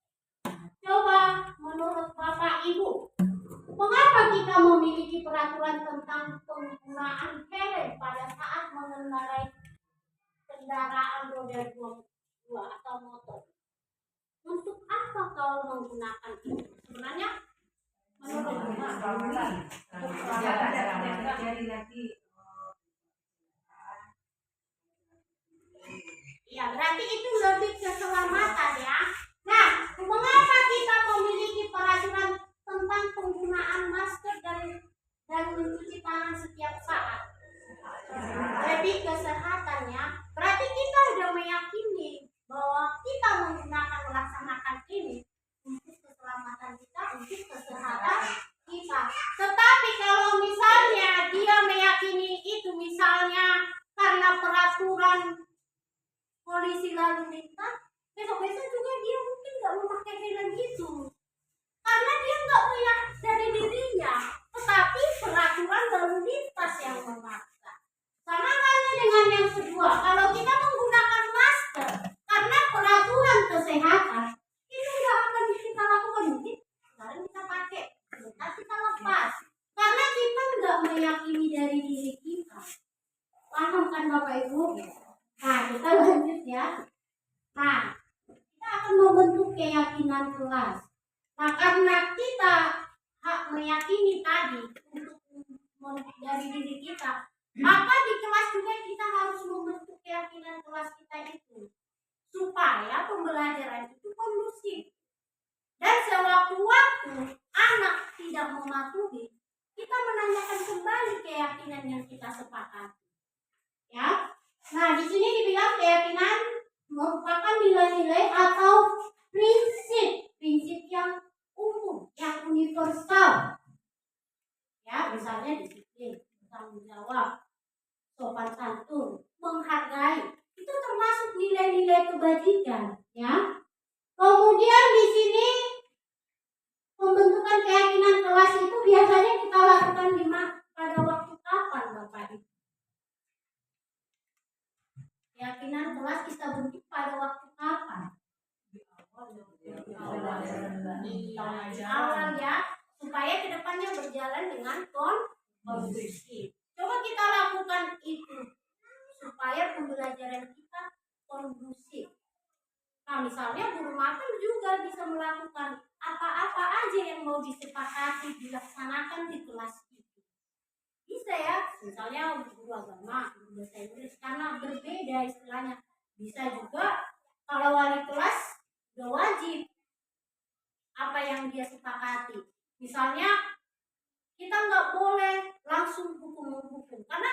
Speaker 1: Coba menurut Bapak Ibu, mengapa kita memiliki peraturan tentang penggunaan helm pada saat mengendarai kendaraan roda 2 atau motor? Untuk apa kau menggunakan itu? Sebenarnya menurut ya, berarti itu lebih keselamatan ya. Nah, mengapa kita memiliki peraturan tentang penggunaan masker dan mencuci tangan setiap saat? Lebih kesehatannya, berarti kita sudah meyakini bahwa kita melaksanakan ini untuk keselamatan kita, untuk kesehatan kita. Tetapi kalau misalnya dia meyakini itu misalnya karena peraturan polisi lalu bilang gitu? Karena dia nggak punya dari dirinya, tetapi peraturan lalu lintas yang memaksa. Sama halnya dengan yang kedua, kalau kita menggunakan masker karena peraturan kesehatan, itu nggak akan kita lakukan. Mungkin sekarang kita pakai, sebentar kita lepas, karena kita nggak meyakini dari diri kita. Paham kan Bapak Ibu? Nah, kita lanjut ya. Nah, kita akan membentuk keyakinan kelas. Nah, karena kita meyakini tadi untuk dari diri kita, maka di kelas juga kita harus membentuk keyakinan kelas kita itu supaya pembelajaran itu kondusif. Dan sewaktu-waktu anak tidak mematuhi, kita menanyakan kembali keyakinan yang kita sepakati. Ya. Nah, di sini dibilang keyakinan merupakan nilai-nilai atau prinsip yang umum, yang universal. Ya, misalnya disiplin, bertanggung jawab, sopan santun, menghargai. Itu termasuk nilai-nilai kebajikan, ya. Kemudian di sini pembentukan keyakinan kelas itu biasanya kita lakukan pada waktu kapan, Bapak Ibu? Keyakinan kelas kita bentuk pada waktu kapan? Di awal ya, supaya kedepannya berjalan dengan kondusif. Coba kita lakukan itu supaya pembelajaran kita kondusif. Nah, misalnya guru makan juga bisa melakukan apa-apa aja yang mau disepakati dilaksanakan di kelas itu. Bisa ya, misalnya guru agama, guru bahasa Inggris, karena berbeda istilahnya. Bisa juga kalau wali kelas udah wajib apa yang dia sepakati. Misalnya kita nggak boleh langsung hukum karena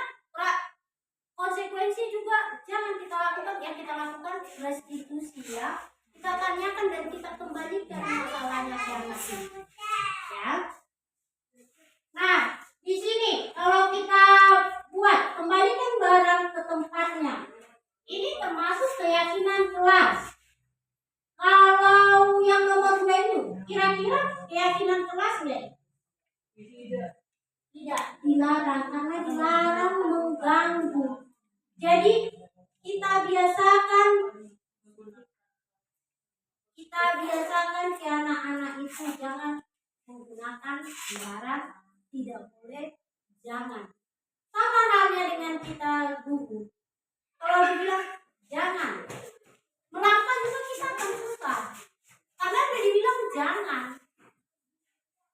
Speaker 1: konsekuensi juga jangan kita lakukan. Yang kita lakukan restitusi ya, kita tanyakan dan kita kembalikan masalahnya ke anak itu ya. Nah, di sini kalau kita buat kembalikan barang ke tempatnya, ini termasuk keyakinan kelas. Kalau yang nomor 2 itu kira-kira keyakinan kelas nggak? Tidak, dilarang karena dilarang mengganggu. Jadi kita biasakan ke anak-anak itu jangan menggunakan dilarang, tidak boleh, jangan. Sama halnya dengan kita guru. Kalau dibilang jangan, melakukan juga kita akan susah. Karena udah dibilang jangan.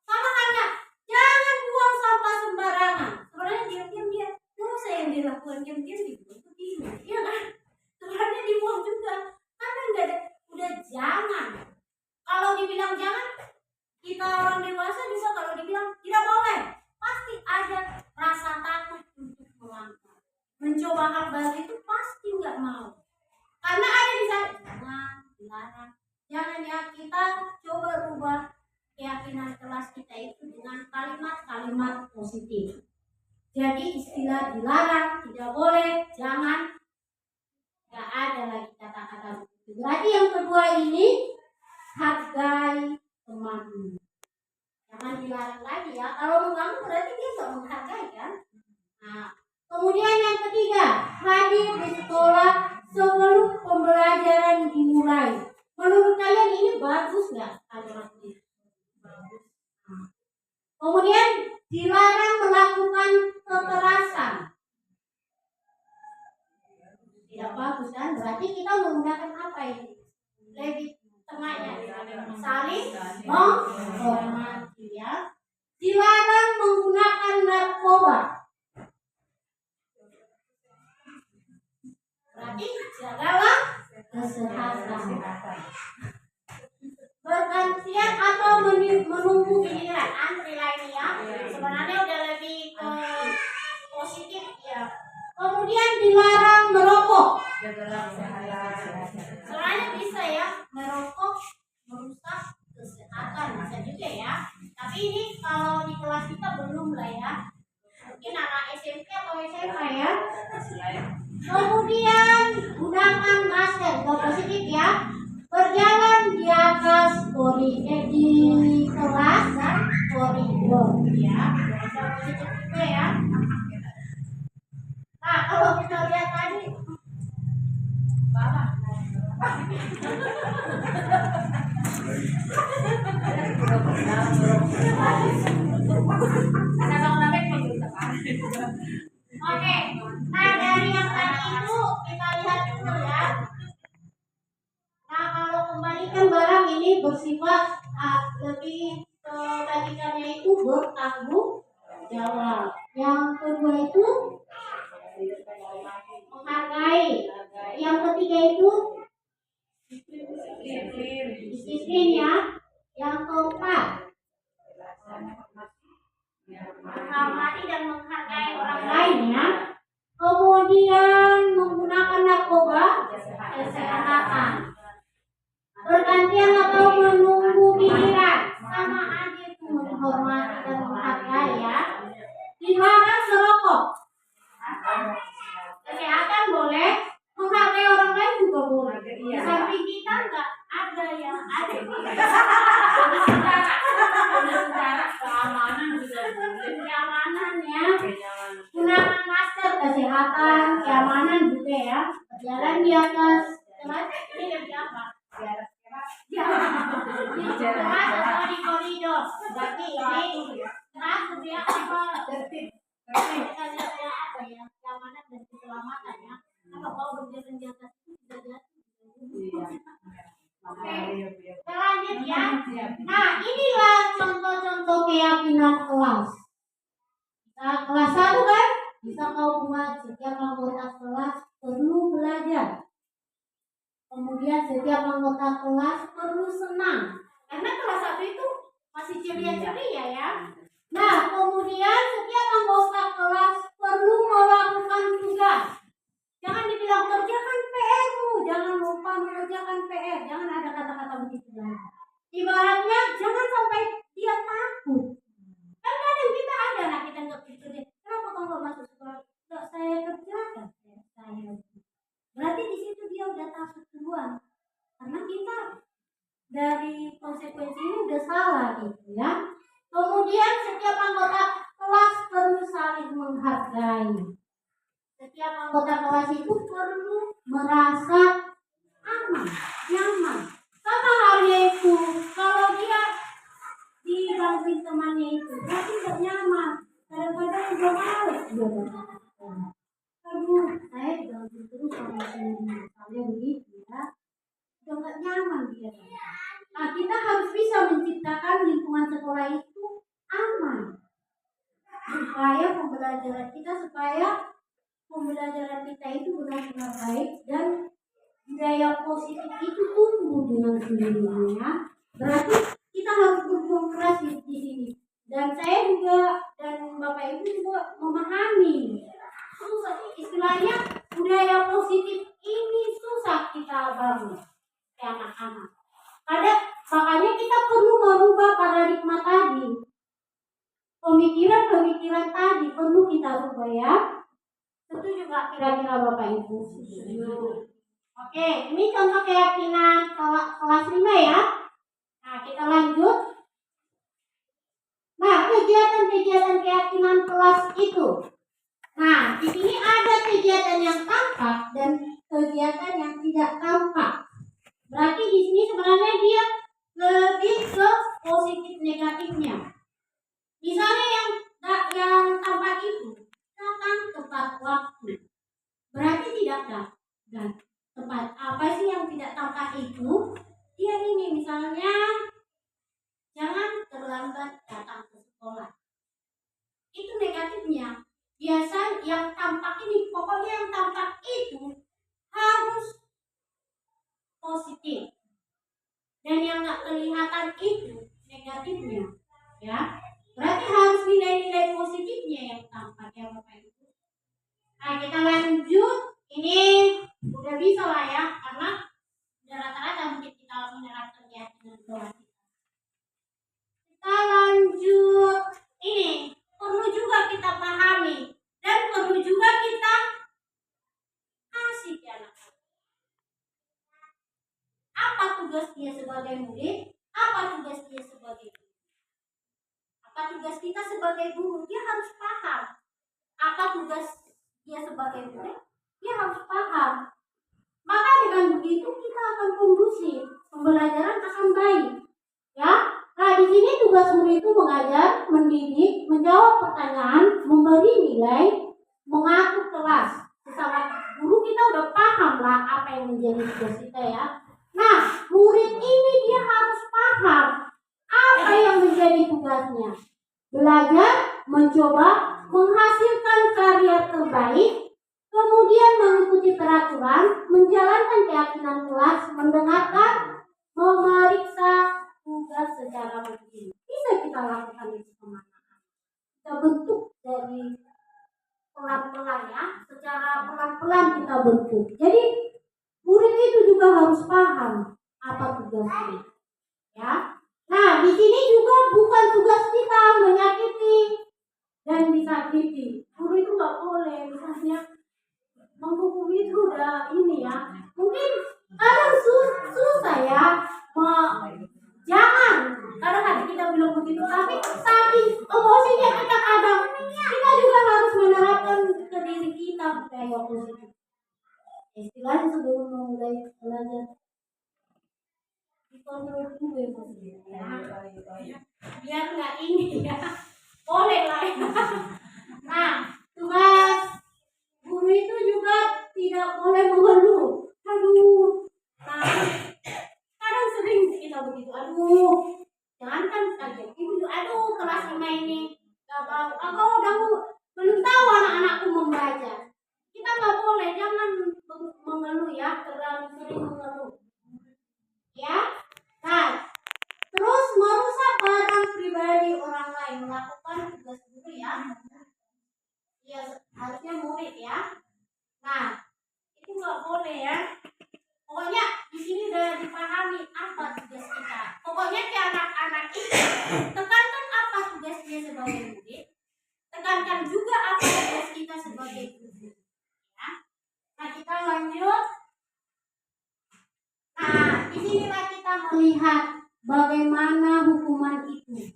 Speaker 1: Sama halnya, jangan buang sampah sembarangan. Sebenarnya diam-diam dia, dosa yang dilakukan diam-diam dibuang begini, iya kan? Sebenarnya dibuang juga. Karena enggak ada, udah jangan. Kalau dibilang jangan, kita orang dewasa juga kalau dibilang tidak boleh, pasti ada rasa takut untuk melangkah. Mencoba hal baru itu pasti nggak mau. Karena ada di sana, jangan, dilarang. Jangan ya, kita coba rubah keyakinan kelas kita itu dengan kalimat-kalimat positif. Jadi istilah dilarang, tidak boleh, jangan, nggak ada lagi kata-kata begitu. Berarti yang kedua ini hargai temanmu. Jangan dilarang lagi ya. Kalau mengganggu berarti dia nggak menghargai kan. Nah, kemudian yang ketiga, hadir di sekolah sebelum pembelajaran dimulai. Menurut kalian ini bagus nggak? Bagus. Kemudian dilarang melakukan kekerasan. Tidak bagus kan? Berarti kita menggunakan apa ini? Lebih tengahnya saling menghormati ya. Dilarang menggunakan narkoba. Berarti jagalah kesehatan. Bergantian atau menunggu giliran, antri lain ya. Sebenarnya udah lebih ke positif ya. Kemudian dilarang merokok. Sebenarnya bisa ya, merokok merusak kesehatan, bisa juga ya. Tapi ini kalau di kelas kita belum lah ya. Mungkin anak SMP atau SMA ya. Kemudian gunakan masker, positif ya. Berjalan di atas di kelas dan koridor ya. Jangan positif juga ya. Nah, kalau kita lihat tadi oke, nah dari yang tadi itu kita lihat dulu ya. Nah kalau kembalikan barang ini bersifat lebih kebalikannya itu bertanggung jawab. Yang kedua itu menghargai. Yang ketiga itu disiplin ya. Yang keempat menghormati dan menghargai orang lain ya. Kemudian menggunakan narkoba kesehatan. Bergantian atau menunggu giliran, sama aja itu menghormati dan menghargai ya. Dilarang merokok. Kesehatan boleh, menghargai orang lain juga boleh. Di samping kita nggak ada yang ada. Keamanan juga boleh. Keamanan ya. Gunakan masker, kesehatan, keamanan juga ya. Berjalan di atas kelas ini lebih apa? Ya, di kelas atau di koridor. Berarti ini kelas lebih apa? Tertib. Kita lihat ya apa ya? Keamanan dan keselamatan ya. Kalau berjalan di atas itu sudah jatuh. Oke, kita lanjut ya. Nah, inilah contoh-contoh keyakinan kelas. Nah, kelas 1 kan bisa kau buat setiap anggota kelas perlu belajar. Kemudian setiap anggota kelas perlu senang. Karena kelas 1 itu masih ceria-ceria ya. Nah, kemudian setiap anggota kelas perlu melakukan tugas. Jangan dibilang kerjakan PR-mu, jangan lupa mengerjakan PR. Jangan ada kata-kata begitu lagi. Ibaratnya jangan sampai dia takut. Kan kadang kita ada lah kita nggak kerja. Kenapa kau nggak masuk sekolah? Nggak saya kerjakan. Saya. Berarti di situ dia udah takut duluan. Karena kita dari konsekuensi ini udah salah gitu ya. Kemudian setiap anggota kelas perlu saling menghargai. Setiap anggota kelas itu perlu merasa aman, nyaman. Sama halnya itu, kalau dia digangguin temannya itu, berarti tidak nyaman. Kadang-kadang juga males dia datang. Aduh, saya digangguin terus sama teman-teman. Misalnya begitu ya, udah nggak nyaman dia. Nah, kita harus bisa menciptakan lingkungan sekolah itu aman. Supaya pembelajaran kita itu benar-benar baik dan budaya positif itu tumbuh dengan sendirinya. Berarti kita harus berjuang keras di sini. Dan saya juga dan Bapak Ibu juga memahami. Susah istilahnya budaya positif ini susah kita bangun ke anak-anak. Makanya kita perlu merubah paradigma tadi. Pemikiran tadi perlu kita rubah ya. Setuju gak kira-kira Bapak Ibu? Setuju. Oke, ini contoh keyakinan kelas 5 ya. Nah, kita lanjut. Nah, kegiatan-kegiatan keyakinan kelas itu. Nah, di sini ada kegiatan yang tampak dan kegiatan yang tidak tampak. Berarti di sini sebenarnya dia lebih ke positif negatifnya. Misalnya yang tampak itu datang tepat waktu. Berarti tidak dan tepat. Apa sih yang tidak tampak itu? Dia ini misalnya jangan terlambat datang ke sekolah. Itu negatifnya. Biasa yang tampak ini, pokoknya yang tampak itu harus positif. Dan yang nggak kelihatan itu negatifnya. Ya. Berarti harus nilai-nilai positifnya yang tampak ya Bapak Ibu. Nah, kita lanjut. Ini udah bisa lah ya, karena udah rata-rata mungkin kita menerapkan keyakinan kelas kita. Kita lanjut. Ini perlu juga kita pahami dan perlu juga kita kasih ke anak-anak. Apa tugas dia sebagai murid? Apa tugas dia sebagai guru? Apa tugas kita sebagai guru? Dia harus paham. Apa tugas dia sebagai murid? Dia harus paham. Maka dengan begitu kita akan kondusif, pembelajaran akan baik. Ya, nah di sini tugas guru itu mengajar, mendidik, menjawab pertanyaan, memberi nilai, mengatur kelas. Sesama guru kita udah paham lah apa yang menjadi tugas kita ya. Nah, murid ini dia harus paham apa yang menjadi tugasnya. Belajar, mencoba, menghasilkan karya terbaik, kemudian mengikuti peraturan, menjalankan keyakinan kelas, mendengarkan, memeriksa tugas secara rutin. Bisa kita lakukan itu kemana? Kita bentuk dari pelan-pelan ya, secara pelan-pelan kita bentuk. Jadi murid itu juga harus paham apa tugasnya. Ya. Nah, di sini juga bukan tugas kita menyakiti dan disakiti. Guru itu nggak boleh misalnya menghukum itu udah ini ya. Mungkin kadang susah ya. Jangan. Kadang hati kita bilang begitu, tapi saking emosinya kita juga harus menerapkan ke diri kita budaya positif. Istilahnya sebelum memulai belajar dikontrol dulu ya. Biar nggak ini ya. Boleh lah ya. Nah, tugas guru itu juga tidak boleh mengeluh. Aduh, nah, kadang sering kita begitu. Aduh, jangankan kaget ibu, aduh kelas 5 ini gak mau. Aku udah belum tahu anak-anakku membaca. Kita nggak boleh, jangan mengeluh ya, terlalu sering mengeluh. Ya, nah, terus merusak barang pribadi orang lain, melakukan tugas guru ya. Ya harusnya murid ya. Nah, itu nggak boleh ya. Pokoknya di sini udah dipahami apa tugas kita. Pokoknya ke anak-anak itu tekankan apa tugasnya sebagai murid, tekankan juga apa tugas kita sebagai guru. Ya. Nah kita lanjut. Nah disinilah kita melihat bagaimana hukuman itu.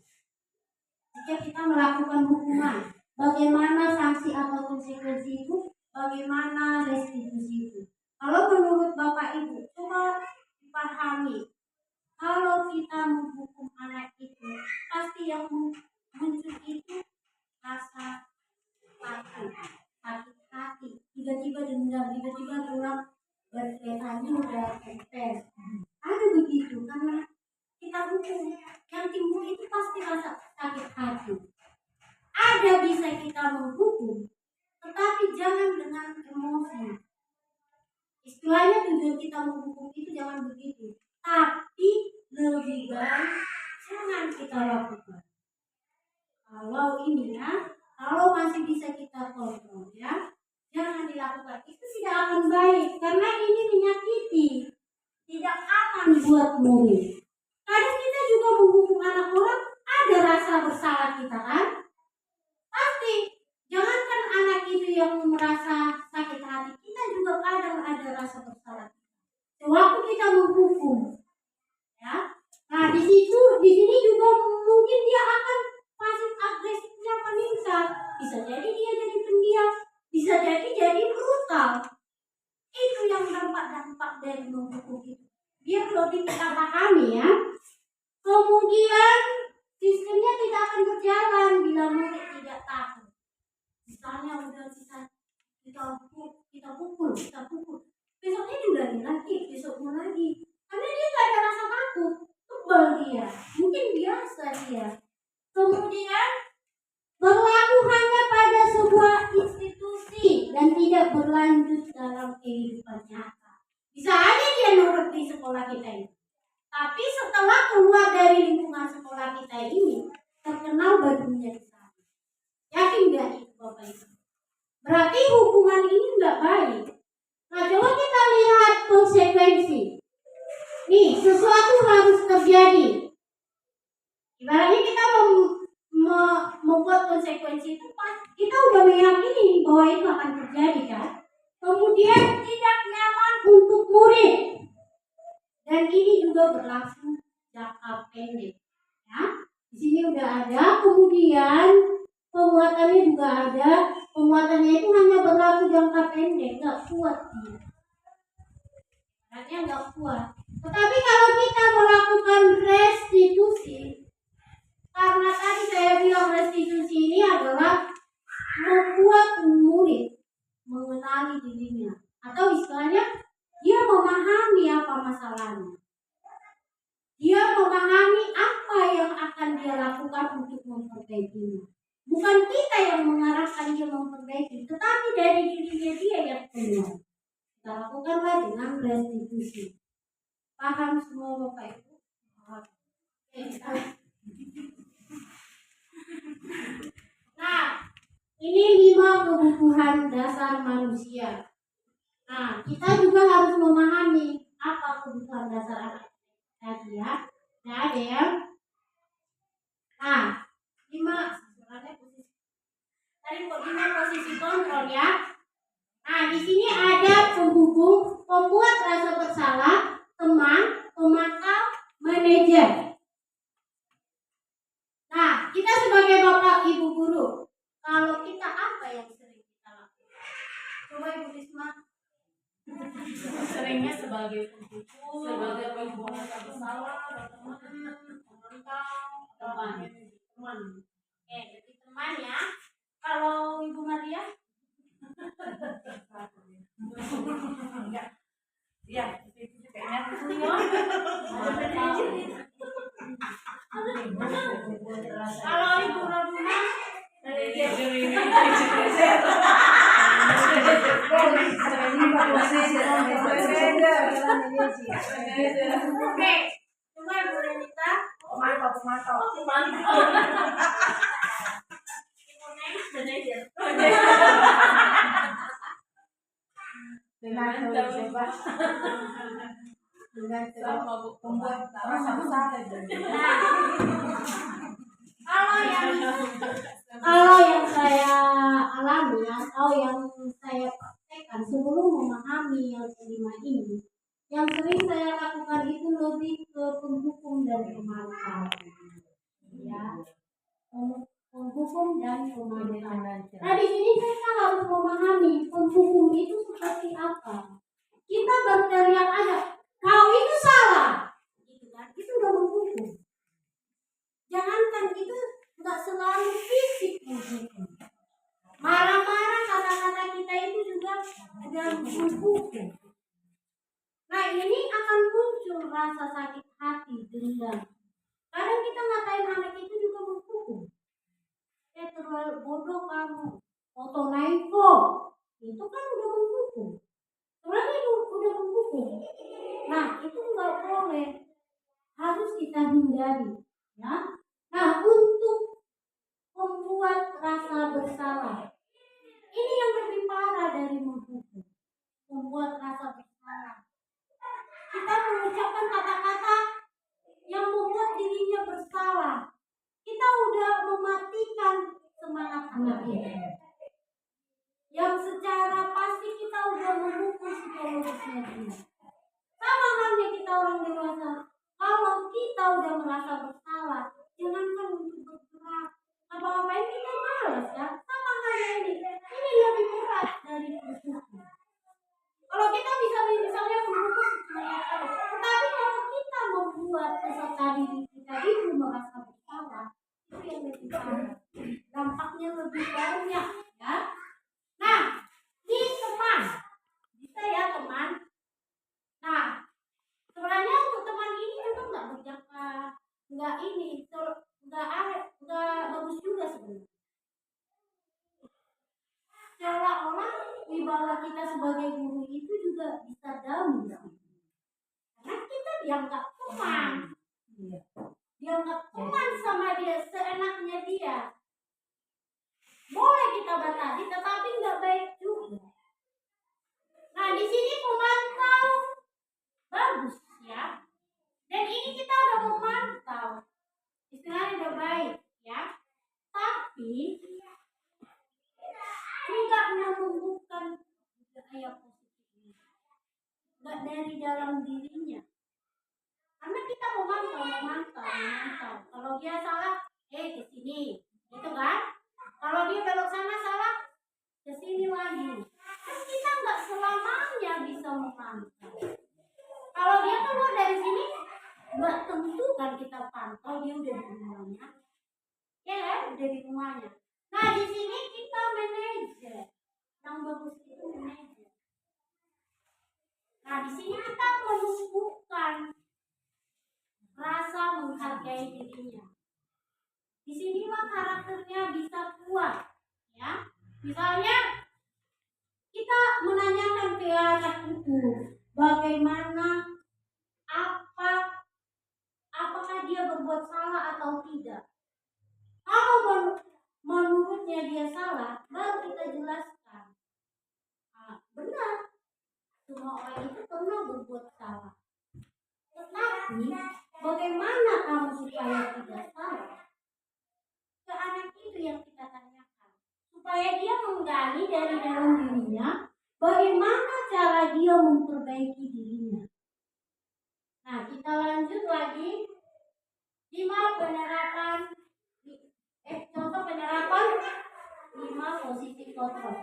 Speaker 1: Jika kita melakukan hukuman, bagaimana sanksi atau konsekuensi itu, bagaimana restitusi itu. Kalau menurut Bapak Ibu, coba dipahami. Kalau kita menghukum anak itu, pasti yang muncul itu rasa takut, sakit hati, tiba-tiba dendam, tiba-tiba pulang berkaitannya udah tes. Ada begitu, karena kita hukum, yang timbul itu pasti rasa sakit hati. Ada bisa kita menghukum, tetapi jangan dengan emosi. Istilahnya tujuan kita menghukum itu jangan begitu, tapi lebih baik jangan kita lakukan. Kalau ini ya, kalau masih bisa kita kontrol ya, jangan dilakukan. Itu tidak akan baik karena ini menyakiti, tidak aman buat murid. Kadang kita juga menghukum anak orang, ada rasa bersalah kita kan? Pasti. Jangankan anak itu yang merasa sakit hati, kita juga kadang ada rasa bersalah. Sewaktu kita menghukum, ya. Nah di sini juga mungkin dia akan pasif agresifnya meningkat. Bisa jadi dia jadi pendiam, bisa jadi brutal. Itu yang dampak dari menghukum itu. Biar lebih kita pahami ya. Kemudian sistemnya tidak akan berjalan bila murid tidak takut. Misalnya udah kita pukul, besoknya diulangi lagi, besoknya lagi, karena dia nggak ada rasa takut, kebal dia, mungkin biasa dia. Kemudian berlaku hanya pada sebuah institusi dan tidak berlanjut dalam kehidupan nyata. Bisa aja dia nurut di sekolah kita ini, tapi setelah keluar dari lingkungan sekolah kita ini, terkenal bajunya di sana. Yakin nggak itu Bapak Ibu? Berarti hukuman ini nggak baik. Nah coba kita lihat konsekuensi. Nih sesuatu harus terjadi. Ibaratnya kita membuat konsekuensi itu pas kita udah meyakini bahwa itu akan terjadi kan. Kemudian tidak nyaman untuk murid. Dan ini juga berlangsung jangka pendek. Ya, di sini udah ada, kemudian penguatannya juga ada. Penguatannya itu hanya berlaku jangka pendek, nggak kuat dia. Artinya nggak kuat. Tetapi kalau kita melakukan restitusi, karena tadi saya bilang restitusi ini adalah membuat murid mengenali dirinya, atau istilahnya dia memahami apa masalahnya. Dia memahami apa yang akan dia lakukan untuk memperbaikinya. Bukan kita yang mengarahkan dia memperbaiki, tetapi dari dirinya dia yang keluar. Kita lakukanlah dengan restitusi. Paham semua Bapak Ibu? Nah, ini 5 kebutuhan dasar manusia. Nah, kita juga harus memahami apa kebutuhan dasar anak tadi ya. Nah, ada yang 5 sebenarnya posisi. Tadi kok 5 posisi kontrol ya. Nah, di sini ada penghubung, pembuat rasa bersalah, teman, pemakal, manajer. Nah, kita sebagai bapak ibu guru, kalau kita apa yang sering kita lakukan? Coba Ibu Risma.
Speaker 5: Seringnya sebagai penghubung, sebagai penghubung rasa bersalah, teman,
Speaker 1: teman. Jadi teman ya. Kalau Ibu Maria?
Speaker 5: ya itu kayaknya
Speaker 1: Kalau Ibu Raduna? Oke, coba Ibu Renita.
Speaker 5: pemantau.
Speaker 1: Ibu Neng, manajer.
Speaker 3: Dengan coba dengan membuat rasa bersalah.
Speaker 1: Kalau yang saya alami atau yang saya praktekkan sebelum memahami yang kelima ini, yang sering saya lakukan itu lebih ke penghukum dan pemakal. Ya, penghukum dan pemakal. Nah, di sini kita harus memahami penghukum itu seperti apa. Kita berteriak aja, kau itu salah, gitu kan? Itu udah menghukum. Jangankan itu, nggak selalu fisik menghukum. Marah-marah kata-kata kita itu juga udah menghukum. Nah, ini akan muncul rasa sakit hati, dendam. Kadang kita ngatain anak itu juga menghukum. Terlalu bodoh kamu, foto naiko, itu kan udah menghukum. Sebenarnya itu udah menghukum. Nah, itu nggak boleh, harus kita hindari, ya. Nah, untuk membuat rasa bersalah, ini yang lebih parah dari menghukum. Membuat rasa bersalah, kita mengucapkan kata-kata yang membuat dirinya bersalah. Kita udah mematikan semangat anak ini. Yang secara pasti kita udah memukul psikologisnya dia. Sama halnya kita orang dewasa. Kalau kita udah merasa bersalah, jangankan untuk bergerak, apa-apain kita malas ya. Sama halnya ini lebih berat dari bersyukur. Kalau kita bisa misalnya bersyukur, tetapi kalau kita membuat peserta didik kita itu merasa bersalah, itu yang lebih parah. Dampaknya lebih banyak ya. Nah, di teman, bisa ya teman. Nah, sebenarnya untuk teman ini juga nggak berjangka, nggak bagus juga sebenarnya. Seolah-olah wibawa kita sebagai guru itu juga bisa down ya. Karena kita dianggap teman, dianggap teman sama dia, seenaknya dia. Boleh kita batasi, tetapi nggak baik juga. Nah, di sini memantau bagus ya. Dan ini kita udah memantau, istilahnya udah baik ya. Tapi tidak menumbuhkan budaya positif, nggak dari dalam dirinya. Karena kita memantau. Kalau dia salah, ke sini, gitu kan? Kalau dia belok sana salah, ke sini lagi. Kan kita nggak selamanya bisa memantau. Kalau dia keluar dari sini, nggak tentu kan kita pantau dia udah di rumahnya, ya kan? Udah di rumahnya. Nah di sini kita manajer, yang bagus itu manajer. Nah di sini kita menumbuhkan rasa menghargai dirinya. Di sinilah karakternya bisa kuat, ya. Misalnya kita menanyakan ke anak itu bagaimana apakah dia berbuat salah atau tidak. Kalau menurutnya dia salah, baru kita jelaskan. Benar, semua orang itu pernah berbuat salah. Tetapi bagaimana kamu supaya tidak salah? Ke anak itu yang kita tanyakan, supaya dia menggali dari dalam dirinya bagaimana cara dia memperbaiki dirinya. Nah, kita lanjut lagi. 5 penerapan contoh penerapan 5 posisi kontrol.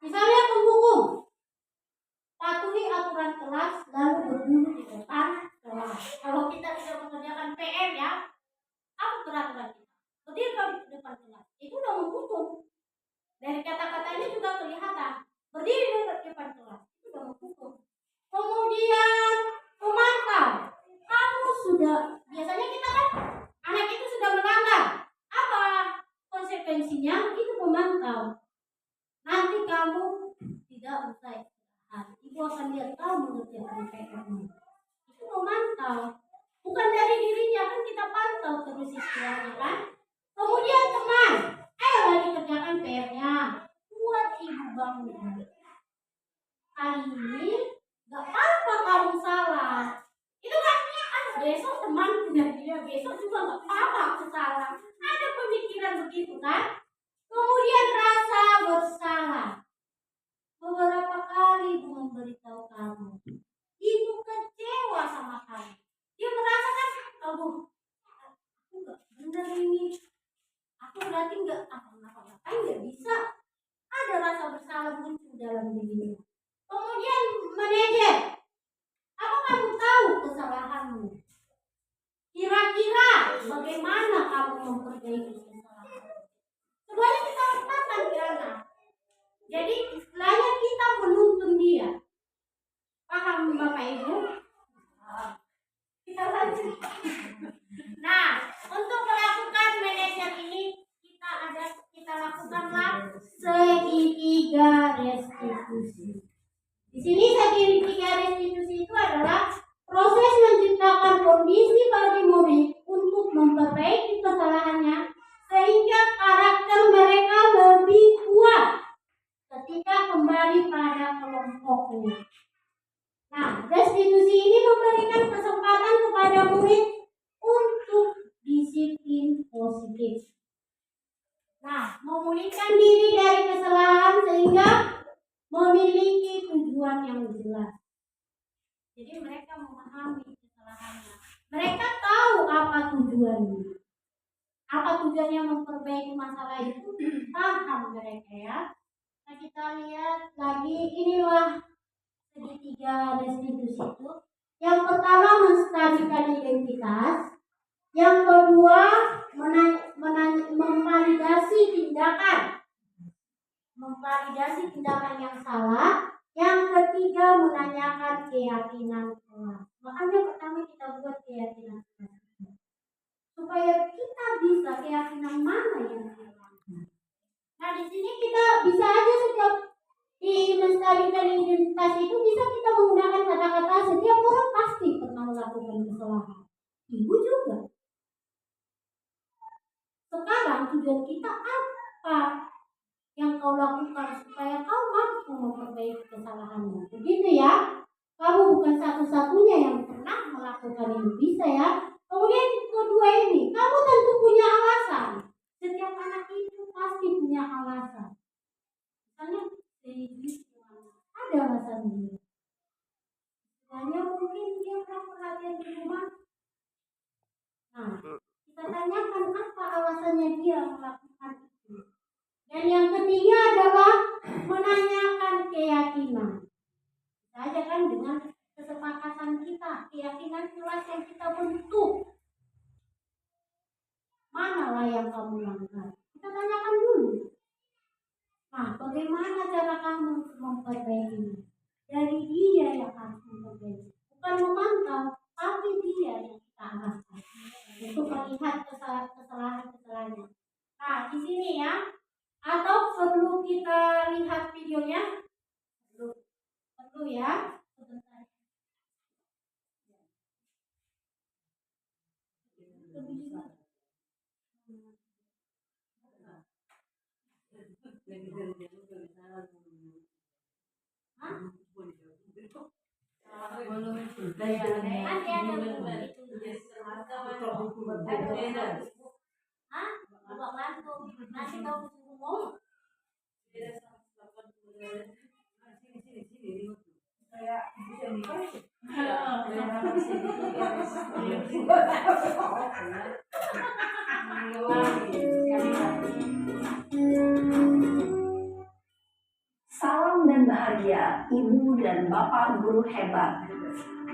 Speaker 1: Misalnya penghukum, patuhi aturan kelas lalu berdiri di depan kelas. Kalau kita tidak mengerjakan PR ya, apa peraturan kita? Berdiri di depan kelas. Itu udah menghukum. Dari kata-katanya juga kelihatan. Berdiri di depan kelas. Itu udah menghukum. Kemudian memantau. Kamu sudah, biasanya kita kan anak itu sudah melanggar. Apa konsekuensinya? Itu memantau. Nanti kamu tidak usah istirahat. Ibu akan lihat kamu mengerjakan PR-nya. Itu memantau. Bukan dari dirinya, kan kita pantau terus istilahnya kan. Kemudian teman, ayo lagi kerjakan PR-nya. Buat ibu bangga. Kali ini gak apa-apa kamu salah. Itu kan besok teman punya dia, besok juga gak apa-apa aku salah. Ada pemikiran begitu kan. Kemudian rasa bersalah. Beberapa kali ibu memberitahu kamu, ibu kecewa sama kamu. Dia merasakan, aku gak benar ini. Aku berarti gak apa-apa, gak bisa. Ada rasa bersalah muncul dalam dirinya. Kemudian manajer, apa kamu tahu kesalahanmu? Kira-kira bagaimana kamu memperbaiki kesalahan? Semuanya kita letakkan ke anak. Jadi istilahnya kita menuntun dia. Paham Bapak Ibu? Kita lanjut. Nah, untuk melakukan manajer ini kita lakukanlah segitiga restitusi. Di sini segitiga restitusi itu adalah proses menciptakan kondisi bagi murid untuk memperbaiki kesalahannya sehingga karakter mereka lebih kuat ketika kembali pada kelompoknya. Nah, restitusi ini memberikan kesempatan kepada murid untuk disiplin positif. Nah, memulihkan diri dari kesalahan sehingga memiliki tujuan yang jelas. Jadi mereka memahami kesalahannya. Mereka tahu apa tujuannya. Apa tujuannya memperbaiki masalah itu, paham mereka ya. Nah kita lihat lagi, inilah segitiga restitusi itu. Yang pertama menstabilkan identitas. Yang kedua memvalidasi tindakan. Memvalidasi tindakan yang salah. Yang ketiga menanyakan keyakinan kelas. Makanya pertama kita buat keyakinan kelas. Supaya kita bisa keyakinan mana yang hilang. Nah di sini kita bisa aja setiap di menstabilkan identitas itu bisa kita menggunakan kata-kata setiap orang pasti pernah melakukan kesalahan. Ibu juga. Sekarang tujuan kita apa yang kau lakukan supaya kau mampu memperbaiki kesalahanmu. Begitu ya. Kamu bukan satu-satunya yang pernah melakukan ini, bisa ya. Kemudian kedua ini, kamu tentu punya alasan. Setiap anak itu pasti punya alasan. Misalnya ada alasan dia. Misalnya mungkin dia kurang perhatian di rumah. melanggar? Kita tanyakan dulu. Nah, bagaimana cara kamu memperbaiki? Dari dia yang harus memperbaiki, bukan memantau, tapi dia yang kita arahkan untuk melihat kesalahan-kesalahannya. Nah, di sini ya. Atau perlu kita lihat videonya? Perlu ya. Sebentar. Hah? Nanti ada buku itu. Hah? Bapak ngantuk. Nanti kamu ngomong.
Speaker 7: Salam dan bahagia Ibu dan Bapak guru hebat.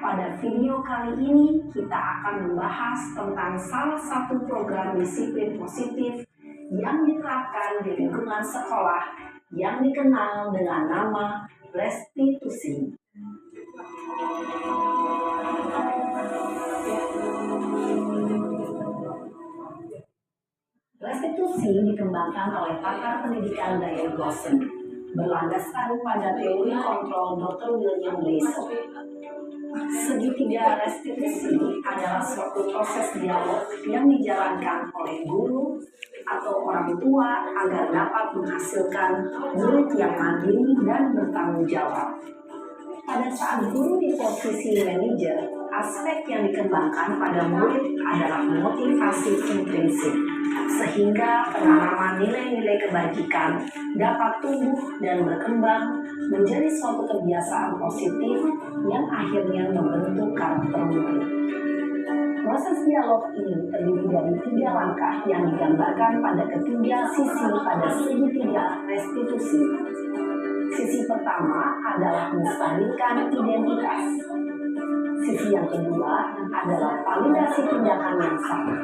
Speaker 7: Pada video kali ini kita akan membahas tentang salah satu program disiplin positif yang diterapkan di lingkungan sekolah yang dikenal dengan nama restitusi. Restitusi dikembangkan oleh pakar pendidikan Diane Glosson, berlandaskan pada teori kontrol Dr. William Blasey. Segitiga restitusi adalah suatu proses dialog yang dijalankan oleh guru atau orang tua agar dapat menghasilkan murid yang mandiri dan bertanggung jawab. Pada saat guru di posisi manajer, aspek yang dikembangkan pada murid adalah motivasi intrinsik, sehingga penanaman nilai-nilai kebajikan dapat tumbuh dan berkembang menjadi suatu kebiasaan positif yang akhirnya membentuk karakter murid. Proses dialog ini terdiri dari 3 langkah yang digambarkan pada ketiga sisi pada segitiga restitusi. Sisi pertama adalah menstabilkan identitas. Sisi yang kedua adalah validasi tindakan yang sama.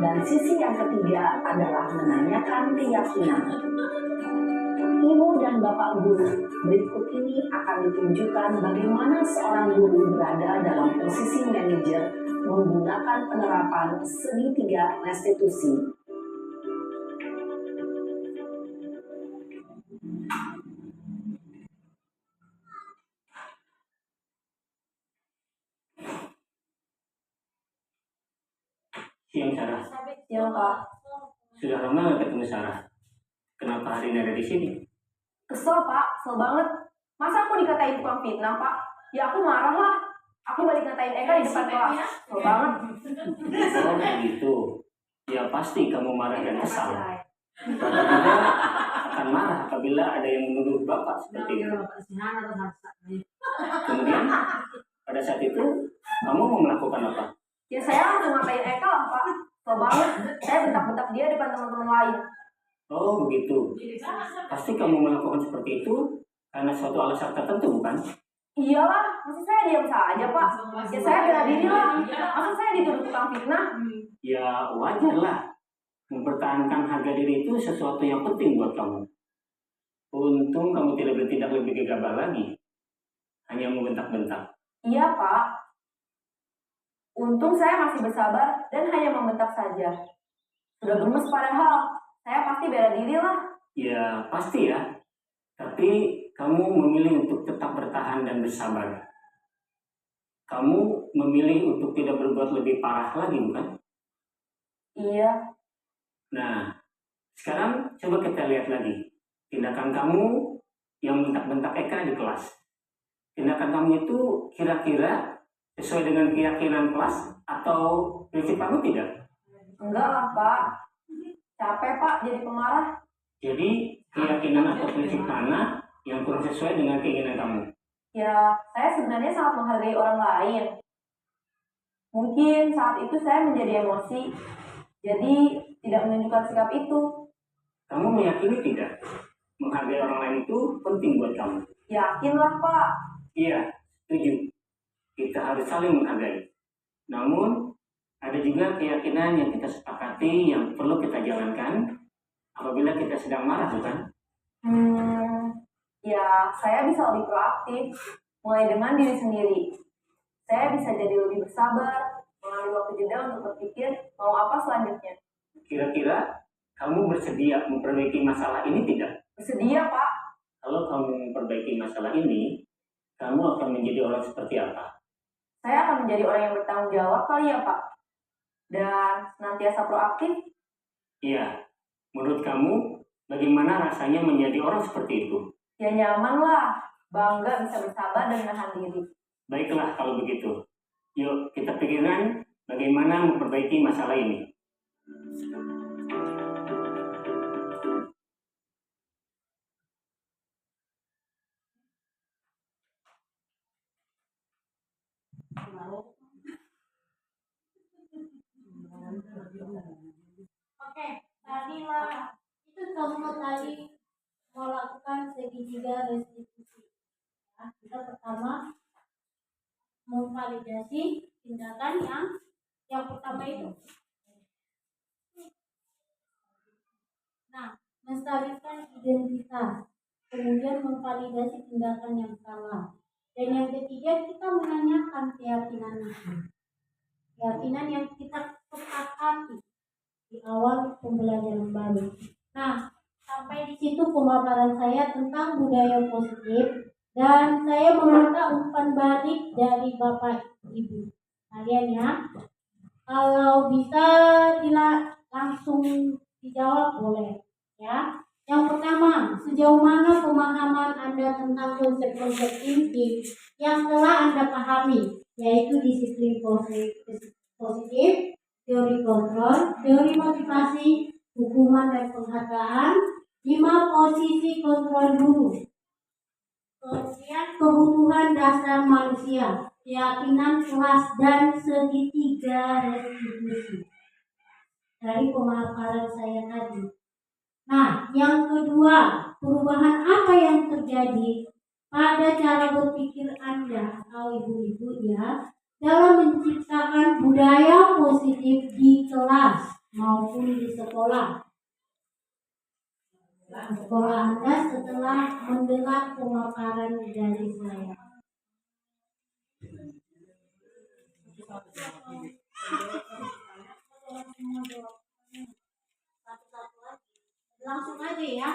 Speaker 7: Dan sisi yang ketiga adalah menanyakan keyakinan. Ibu dan Bapak guru, berikut ini akan ditunjukkan bagaimana seorang guru berada dalam posisi manajer menggunakan penerapan segitiga restitusi.
Speaker 8: Siang Sarah,
Speaker 7: Siang Pak,
Speaker 8: sudah lama nggak ketemu Sarah. Kenapa hari ini ada di sini?
Speaker 7: kesel Pak, kesel banget. Masa aku dikatain tukang fitnah Pak? Ya aku marah lah. Aku balik ngatain Eka di depan kelas. Kesel banget.
Speaker 8: Oh begitu. Ya pasti kamu marah dan kesal. Bapak juga akan marah apabila ada yang menuduh Bapak seperti itu. Kemudian pada saat itu kamu mau melakukan apa?
Speaker 7: Ya saya langsung ngatain Eka lah Pak. Kesel banget. Saya bentak-bentak dia depan teman-teman lain.
Speaker 8: Oh begitu. Pasti kamu melakukan seperti itu karena suatu alasan tertentu bukan?
Speaker 7: Iyalah, maksud saya diam saja Pak. Ya saya bela diri lah. Maksud saya dituduh tukang fitnah.
Speaker 8: Ya wajar lah. Mempertahankan harga diri itu sesuatu yang penting buat kamu. Untung kamu tidak bertindak lebih gegabah lagi. Hanya membentak-bentak.
Speaker 7: Iya Pak. Untung saya masih bersabar dan hanya membentak saja. Sudah gemes padahal. Saya pasti bela diri lah.
Speaker 8: Ya pasti ya. Tapi kamu memilih untuk tetap bertahan dan bersabar. Kamu memilih untuk tidak berbuat lebih parah lagi bukan?
Speaker 7: Iya.
Speaker 8: Nah, sekarang coba kita lihat lagi. Tindakan kamu yang bentak-bentak Eka di kelas. Tindakan kamu itu kira-kira sesuai dengan keyakinan kelas atau prinsip kamu tidak?
Speaker 7: Enggak lah Pak. Capek Pak jadi pemarah.
Speaker 8: Jadi keyakinan atau prinsip mana yang kurang sesuai dengan keinginan kamu?
Speaker 7: Ya, saya sebenarnya sangat menghargai orang lain. Mungkin saat itu saya menjadi emosi. Jadi tidak menunjukkan sikap itu.
Speaker 8: Kamu meyakini tidak? Menghargai orang lain itu penting buat kamu.
Speaker 7: Yakinlah Pak.
Speaker 8: Iya, setuju. Kita harus saling menghargai. Namun, ada juga keyakinan yang kita sepakati arti yang perlu kita jalankan apabila kita sedang marah, bukan?
Speaker 9: Ya, saya bisa lebih proaktif, mulai dengan diri sendiri. Saya bisa jadi lebih bersabar, mengambil waktu jeda untuk berpikir mau apa selanjutnya.
Speaker 8: Kira-kira kamu bersedia memperbaiki masalah ini tidak?
Speaker 9: Bersedia, Pak.
Speaker 8: Kalau kamu memperbaiki masalah ini, kamu akan menjadi orang seperti apa?
Speaker 9: Saya akan menjadi orang yang bertanggung jawab kali ya, Pak. Dan senantiasa proaktif.
Speaker 8: Iya, menurut kamu bagaimana rasanya menjadi orang seperti itu?
Speaker 9: Ya nyaman lah, bangga bisa bersabar dan menahan diri.
Speaker 8: Baiklah kalau begitu. Yuk kita pikirkan bagaimana memperbaiki masalah ini.
Speaker 1: Oke, tadilah itu kamu tadi melakukan segitiga restitusi. Ya, kita pertama memvalidasi tindakan yang pertama itu. Nah, menstabilkan identitas, kemudian memvalidasi tindakan yang salah. Dan yang ketiga kita menanyakan keyakinan itu. Keyakinan yang kita sepakati di awal pembelajaran baru. Nah, sampai di situ pemaparan saya tentang budaya positif dan saya meminta umpan balik dari Bapak Ibu kalian ya. Kalau bisa langsung dijawab boleh ya. Yang pertama, sejauh mana pemahaman Anda tentang konsep-konsep inti yang telah Anda pahami, yaitu disiplin positif, teori kontrol, teori motivasi, hukuman dan penghargaan, 5 posisi kontrol guru, kemudian kebutuhan dasar manusia, keyakinan kelas dan segitiga restitusi dari pemaparan saya tadi. Nah, yang kedua, perubahan apa yang terjadi pada cara berpikir Anda atau ibu-ibu ya dalam menciptakan budaya positif di kelas maupun di sekolah. Sekolah Anda setelah mendengar pemaparan dari saya. Langsung aja ya.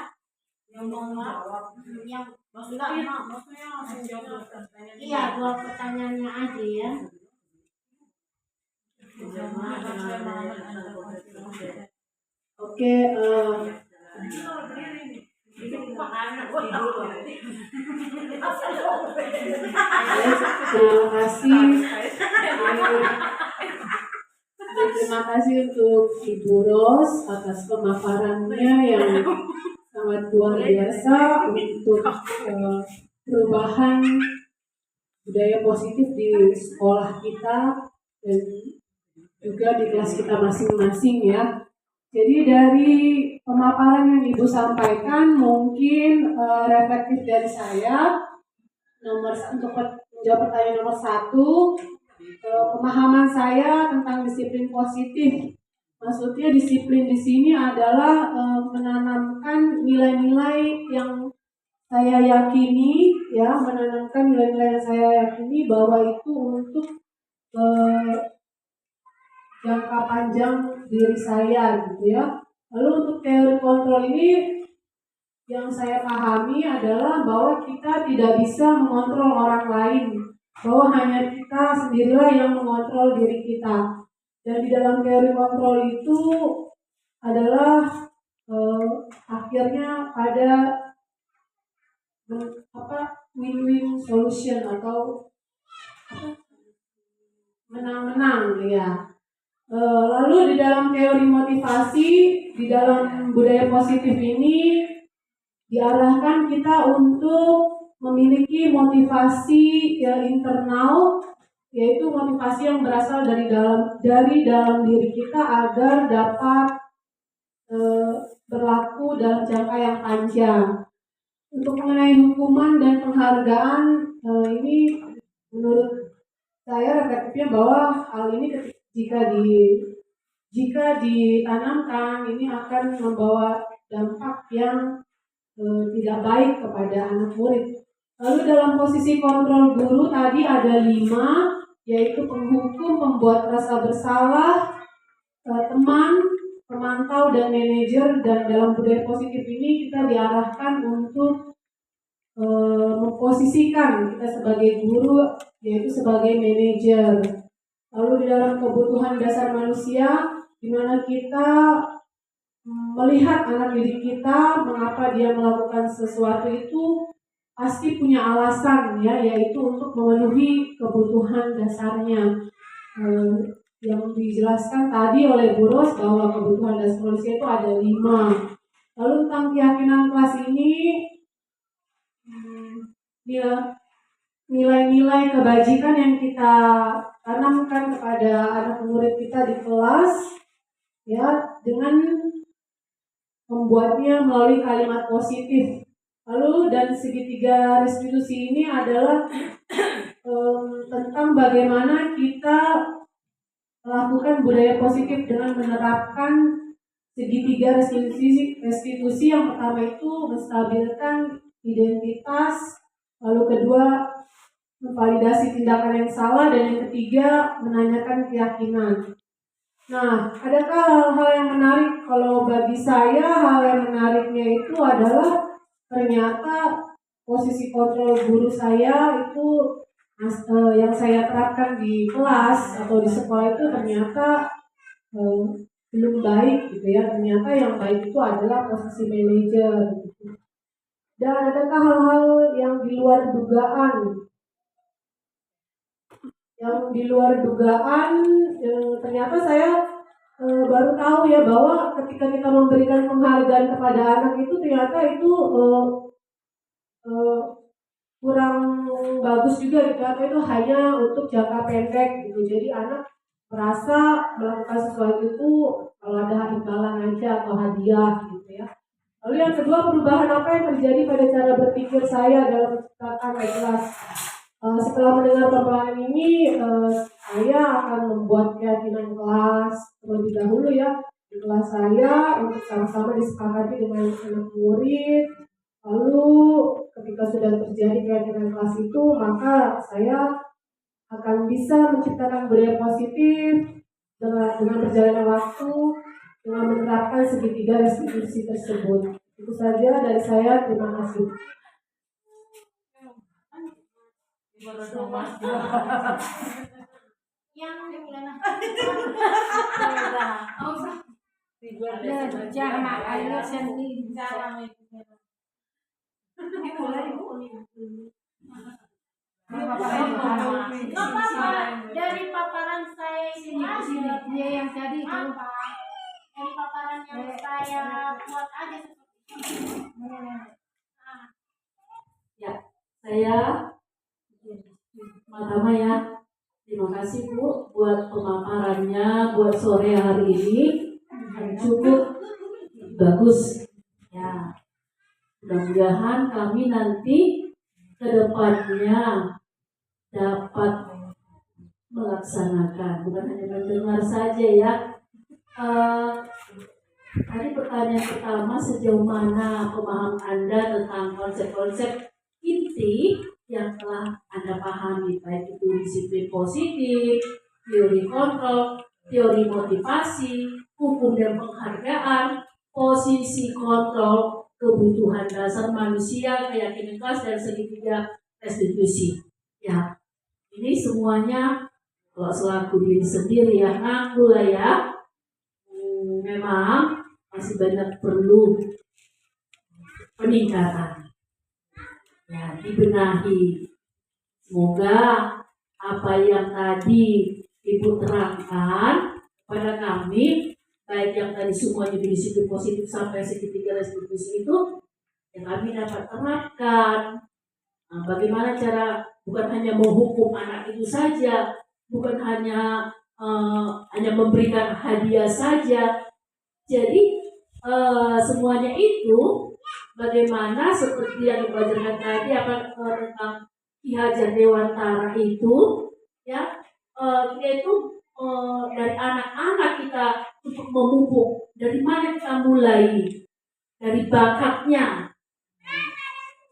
Speaker 1: Yang mau jawab, yang maksudnya langsung jawab pertanyaan. Iya, 2 pertanyaannya aja ya.
Speaker 6: Oke, terima kasih untuk Ibu Ros atas pemaparannya yang sangat luar biasa untuk perubahan budaya positif di sekolah kita dan juga di kelas kita masing-masing ya. Jadi dari pemaparan yang Ibu sampaikan mungkin reflektif dari saya untuk menjawab pertanyaan nomor 1, pemahaman saya tentang disiplin positif. Maksudnya disiplin di sini adalah menanamkan nilai-nilai yang saya yakini ya, menanamkan nilai-nilai yang saya yakini bahwa itu untuk jangka panjang diri saya gitu ya. Lalu untuk teori kontrol ini yang saya pahami adalah bahwa kita tidak bisa mengontrol orang lain, bahwa hanya kita sendirilah yang mengontrol diri kita. Dan di dalam teori kontrol itu adalah akhirnya ada win-win solution atau menang-menang ya. Lalu di dalam teori motivasi, di dalam budaya positif ini diarahkan kita untuk memiliki motivasi internal, yaitu motivasi yang berasal dari dalam diri kita agar dapat berlaku dalam jangka yang panjang. Untuk mengenai hukuman dan penghargaan, ini menurut saya reflektifnya bahwa hal ini jika
Speaker 10: jika ditanamkan ini akan membawa dampak yang tidak baik kepada anak murid. Lalu dalam posisi kontrol guru tadi ada 5, yaitu penghukum, pembuat rasa bersalah, teman, pemantau, dan manajer. Dan dalam budaya positif ini kita diarahkan untuk memposisikan kita sebagai guru, yaitu sebagai manajer. Lalu di dalam kebutuhan dasar manusia, di mana kita melihat anak didik kita mengapa dia melakukan sesuatu itu pasti punya alasan ya, yaitu untuk memenuhi kebutuhan dasarnya. Yang dijelaskan tadi oleh Bu Ros bahwa kebutuhan dasar manusia itu ada 5. Lalu tentang keyakinan kelas ini, nilai-nilai kebajikan yang kita tanamkan kepada anak murid kita di kelas ya, dengan membuatnya melalui kalimat positif. Lalu dan segitiga restitusi ini adalah tentang bagaimana kita melakukan budaya positif dengan menerapkan segitiga restitusi. Yang pertama itu menstabilkan identitas, lalu kedua memvalidasi tindakan yang salah, dan yang ketiga menanyakan keyakinan. Nah, adakah hal-hal yang menarik? Kalau bagi saya hal yang menariknya itu adalah ternyata posisi kontrol guru saya itu yang saya terapkan di kelas atau di sekolah itu ternyata belum baik gitu ya. Ternyata yang baik itu adalah posisi manajer gitu. Dan adakah hal-hal yang di luar dugaan? Yang di luar dugaan, ternyata saya baru tahu ya bahwa ketika kita memberikan penghargaan kepada anak itu ternyata itu kurang bagus juga gitu, atau itu hanya untuk jangka pendek gitu. Jadi anak merasa melakukan sesuatu itu kalau ada imbalan aja atau hadiah gitu ya. Lalu yang kedua, perubahan apa yang terjadi pada cara berpikir saya dalam menciptakan kelas. Setelah mendengar paparan ini, saya akan membuat keyakinan kelas terlebih dahulu ya di kelas saya untuk sama-sama disepakati dengan anak murid. Lalu ketika sudah terjadi keyakinan kelas itu, maka saya akan bisa menciptakan budaya positif dengan berjalannya waktu, dengan menerapkan segitiga restitusi tersebut. Itu saja dari saya, terima kasih.
Speaker 1: Dari paparan saya ini
Speaker 3: Dia yang tadi itu.
Speaker 1: dari paparan yang saya buat aja seperti ini.
Speaker 2: Ya, saya Madama ya. Terima kasih Bu buat pemaparannya buat sore hari ini, cukup bagus. Ya, mudah-mudahan kami nanti ke depannya dapat melaksanakan, bukan hanya mendengar saja ya. Tadi pertanyaan pertama, sejauh mana pemahaman Anda tentang konsep-konsep inti yang telah Anda pahami, baik itu disiplin positif, teori kontrol, teori motivasi, hukum dan penghargaan, posisi kontrol, kebutuhan dasar manusia, keyakinan kelas, dan segitiga restitusi. Ya, ini semuanya kalau selaku diri sendiri ya ngaku lah ya, memang masih banyak perlu peningkatan. Ya, dibenahi. Semoga apa yang tadi Ibu terangkan pada kami, baik yang tadi semuanya di disiplin positif sampai segitiga restitusi itu, yang kami dapat terapkan. Nah, bagaimana cara bukan hanya menghukum anak itu saja, bukan hanya memberikan hadiah saja. Jadi semuanya itu bagaimana seperti yang dipelajarkan tadi tentang Ki Hajar Dewantara itu ya, kita itu dari anak-anak kita untuk memupuk. Dari mana kita mulai? Dari bakatnya.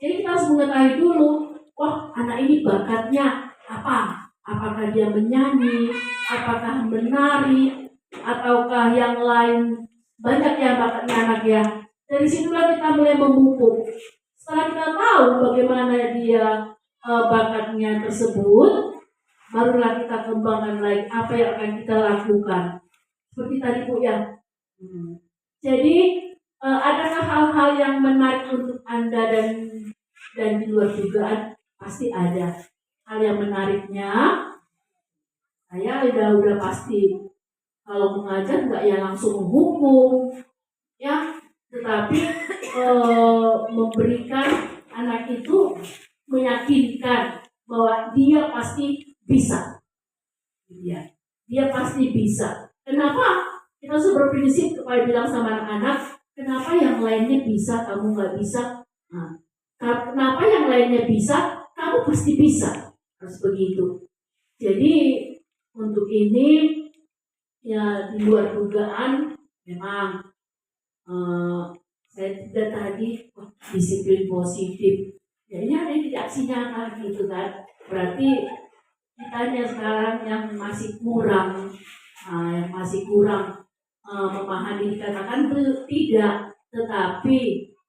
Speaker 2: Jadi kita harus mengetahui dulu, wah anak ini bakatnya apa? Apakah dia menyanyi, apakah menari, ataukah yang lain? Banyak ya bakatnya anak ya. Dari situlah kita mulai memupuk. Setelah kita tahu bagaimana dia bakatnya tersebut, barulah kita kembangkan lagi apa yang akan kita lakukan. Seperti tadi Bu ya. Jadi adakah hal-hal yang menarik untuk Anda dan di luar dugaan? Pasti ada. Hal yang menariknya, saya udah pasti kalau mengajar nggak ya langsung menghukum, ya, tetapi memberikan anak itu meyakinkan bahwa dia pasti bisa, ya, dia pasti bisa. Kenapa? Kita harus berprinsip supaya bilang sama anak-anak, kenapa yang lainnya bisa, kamu nggak bisa? Nah, kenapa yang lainnya bisa, kamu pasti bisa. Harus begitu. Jadi untuk ini ya di luar dugaan memang saya tidak tadi disiplin positif. Ya ini ada yang tidak sinyal gitu kan. Berarti kitanya sekarang yang masih kurang, memahami dikatakan tidak, tetapi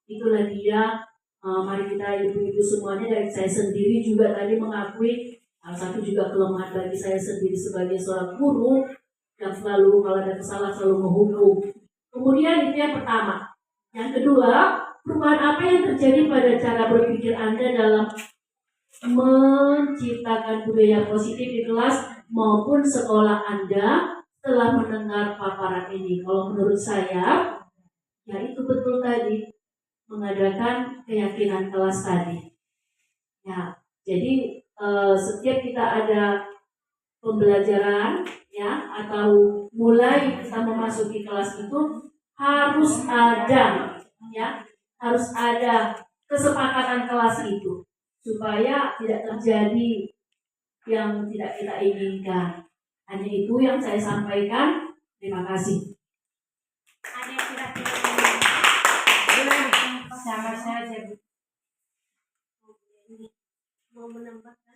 Speaker 2: itulah dia. Mari kita ibu-ibu semuanya, dari saya sendiri juga tadi mengakui salah satu juga kelemahan bagi saya sendiri sebagai seorang guru yang selalu kalau ada kesalahan selalu menghukum. Kemudian itu yang pertama. Yang kedua, perubahan apa yang terjadi pada cara berpikir Anda dalam menciptakan budaya positif di kelas maupun sekolah Anda setelah mendengar paparan ini? Kalau menurut saya, ya itu betul tadi, mengadakan keyakinan kelas tadi. Ya, jadi setiap kita ada pembelajaran, ya, atau mulai kita memasuki kelas itu harus ada, ya, harus ada kesepakatan kelas itu supaya tidak terjadi yang tidak kita inginkan. Hanya itu yang saya sampaikan. Terima kasih.
Speaker 1: Ada yang kira-kira
Speaker 3: Sama saja Bu.
Speaker 1: mau menambahkan?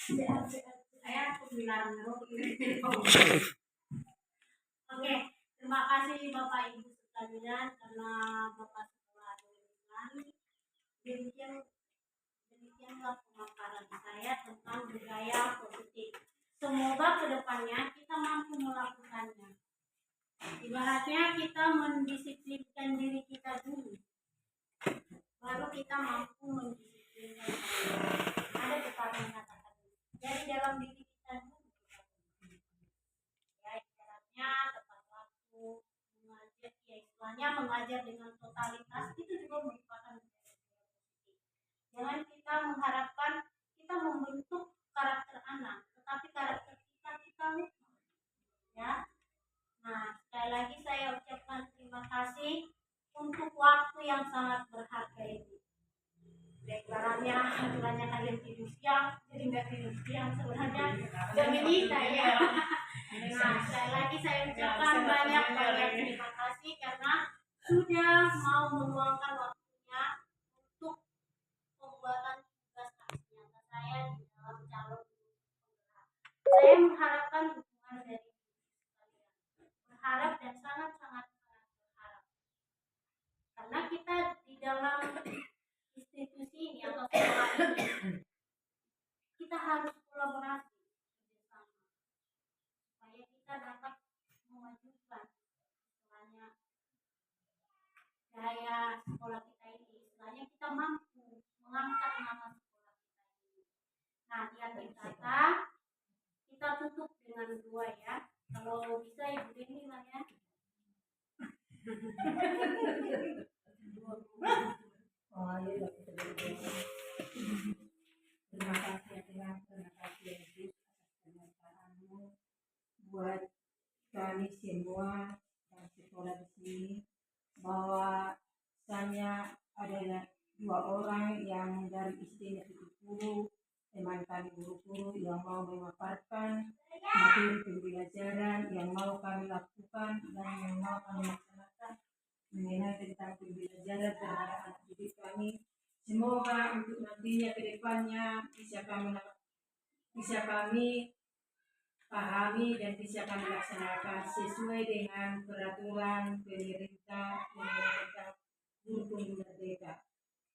Speaker 1: Saya bilang Oke, terima kasih Bapak Ibu sekalian karena Bapak telah dengan demikianlah pemaparan saya tentang budaya positif. Semoga kedepannya kita mampu melakukannya. Ibaratnya kita mendisiplinkan diri kita dulu, baru kita mampu mendisiplinkan diri. Ada pepatah mengatakan, jadi dalam diri kita dulu. Ya, ibaratnya tepat waktu mengajar, ya istilahnya mengajar dengan totalitas itu juga merupakan budaya positif. Jangan kita mengharapkan kita membentuk karakter anak, tetapi karakter kita lupa. Ya. Nah, sekali lagi saya ucapkan terima kasih untuk waktu yang sangat berharga ini. Aturannya kalian tidur siang, jadi nggak tidur siang sebenarnya demi kita ya. Nah, sekali lagi saya ucapkan banyak terima kasih karena sudah mau meluangkan waktunya untuk pembuatan tugas nyata saya di dalam calon penggerak. Saya mengharapkan dukungan dari kalian, berharap dan sangat-sangat berharap karena kita di dalam institusi ini atau sekolah ini kita harus kolaborasi bersama supaya kita dapat memajukan istilahnya gaya sekolah kita ini, istilahnya kita mampu mengangkat nama sekolah kita ini. Nah, di akhir kata kita tutup dengan dua ya. Kalau bisa Ibu Deni lah ya.
Speaker 3: Terima kasih ya Tuhan, terima kasih ya Yesus atas penyertaanmu buat kami semua yang sekolah di sini, bahwa saya adalah dua orang yang guru-guru, teman kami guru-guru yang mau memaparkan materi pembelajaran yang mau kami lakukan dan yang mau kami laksanakan mengenai tentang pembelajaran terhadap anak didik kami. Semoga untuk nantinya ke depannya bisa kami pahami dan bisa kami laksanakan sesuai dengan peraturan pemerintah tentang guru pembina merdeka.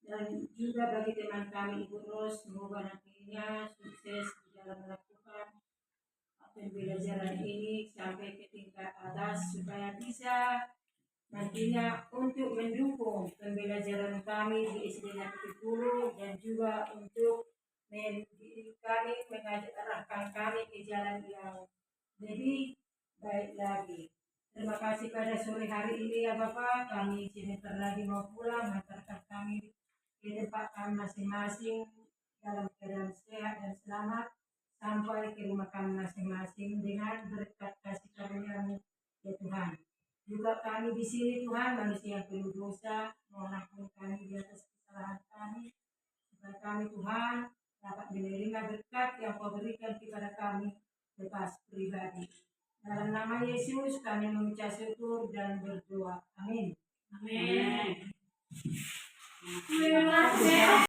Speaker 3: Dan juga bagi teman kami Ibu Ros, semoga nantinya sukses di dalam melakukan pembelajaran ini sampai ke tingkat atas supaya bisa nantinya untuk mendukung pembelajaran kami di SD Negeri 10 dan juga untuk mendidik kami, mengarahkan kami ke jalan yang lebih baik lagi. Terima kasih pada sore hari ini ya Bapak, kami sebentar lagi mau pulang, mengantarkan kami ke tempat kami masing-masing dalam keadaan sehat dan selamat sampai ke rumah kami masing-masing dengan berkat kasih karunia-Mu ya Tuhan. Juga kami di sini Tuhan manusia yang penuh dosa, mohon ampun kami di atas kesalahan kami, supaya kami Tuhan dapat menerima berkat yang Kau berikan kepada kami lepas pribadi. Dalam nama Yesus kami mengucap syukur dan berdoa. Amin.
Speaker 2: Amin.
Speaker 3: Terima kasih.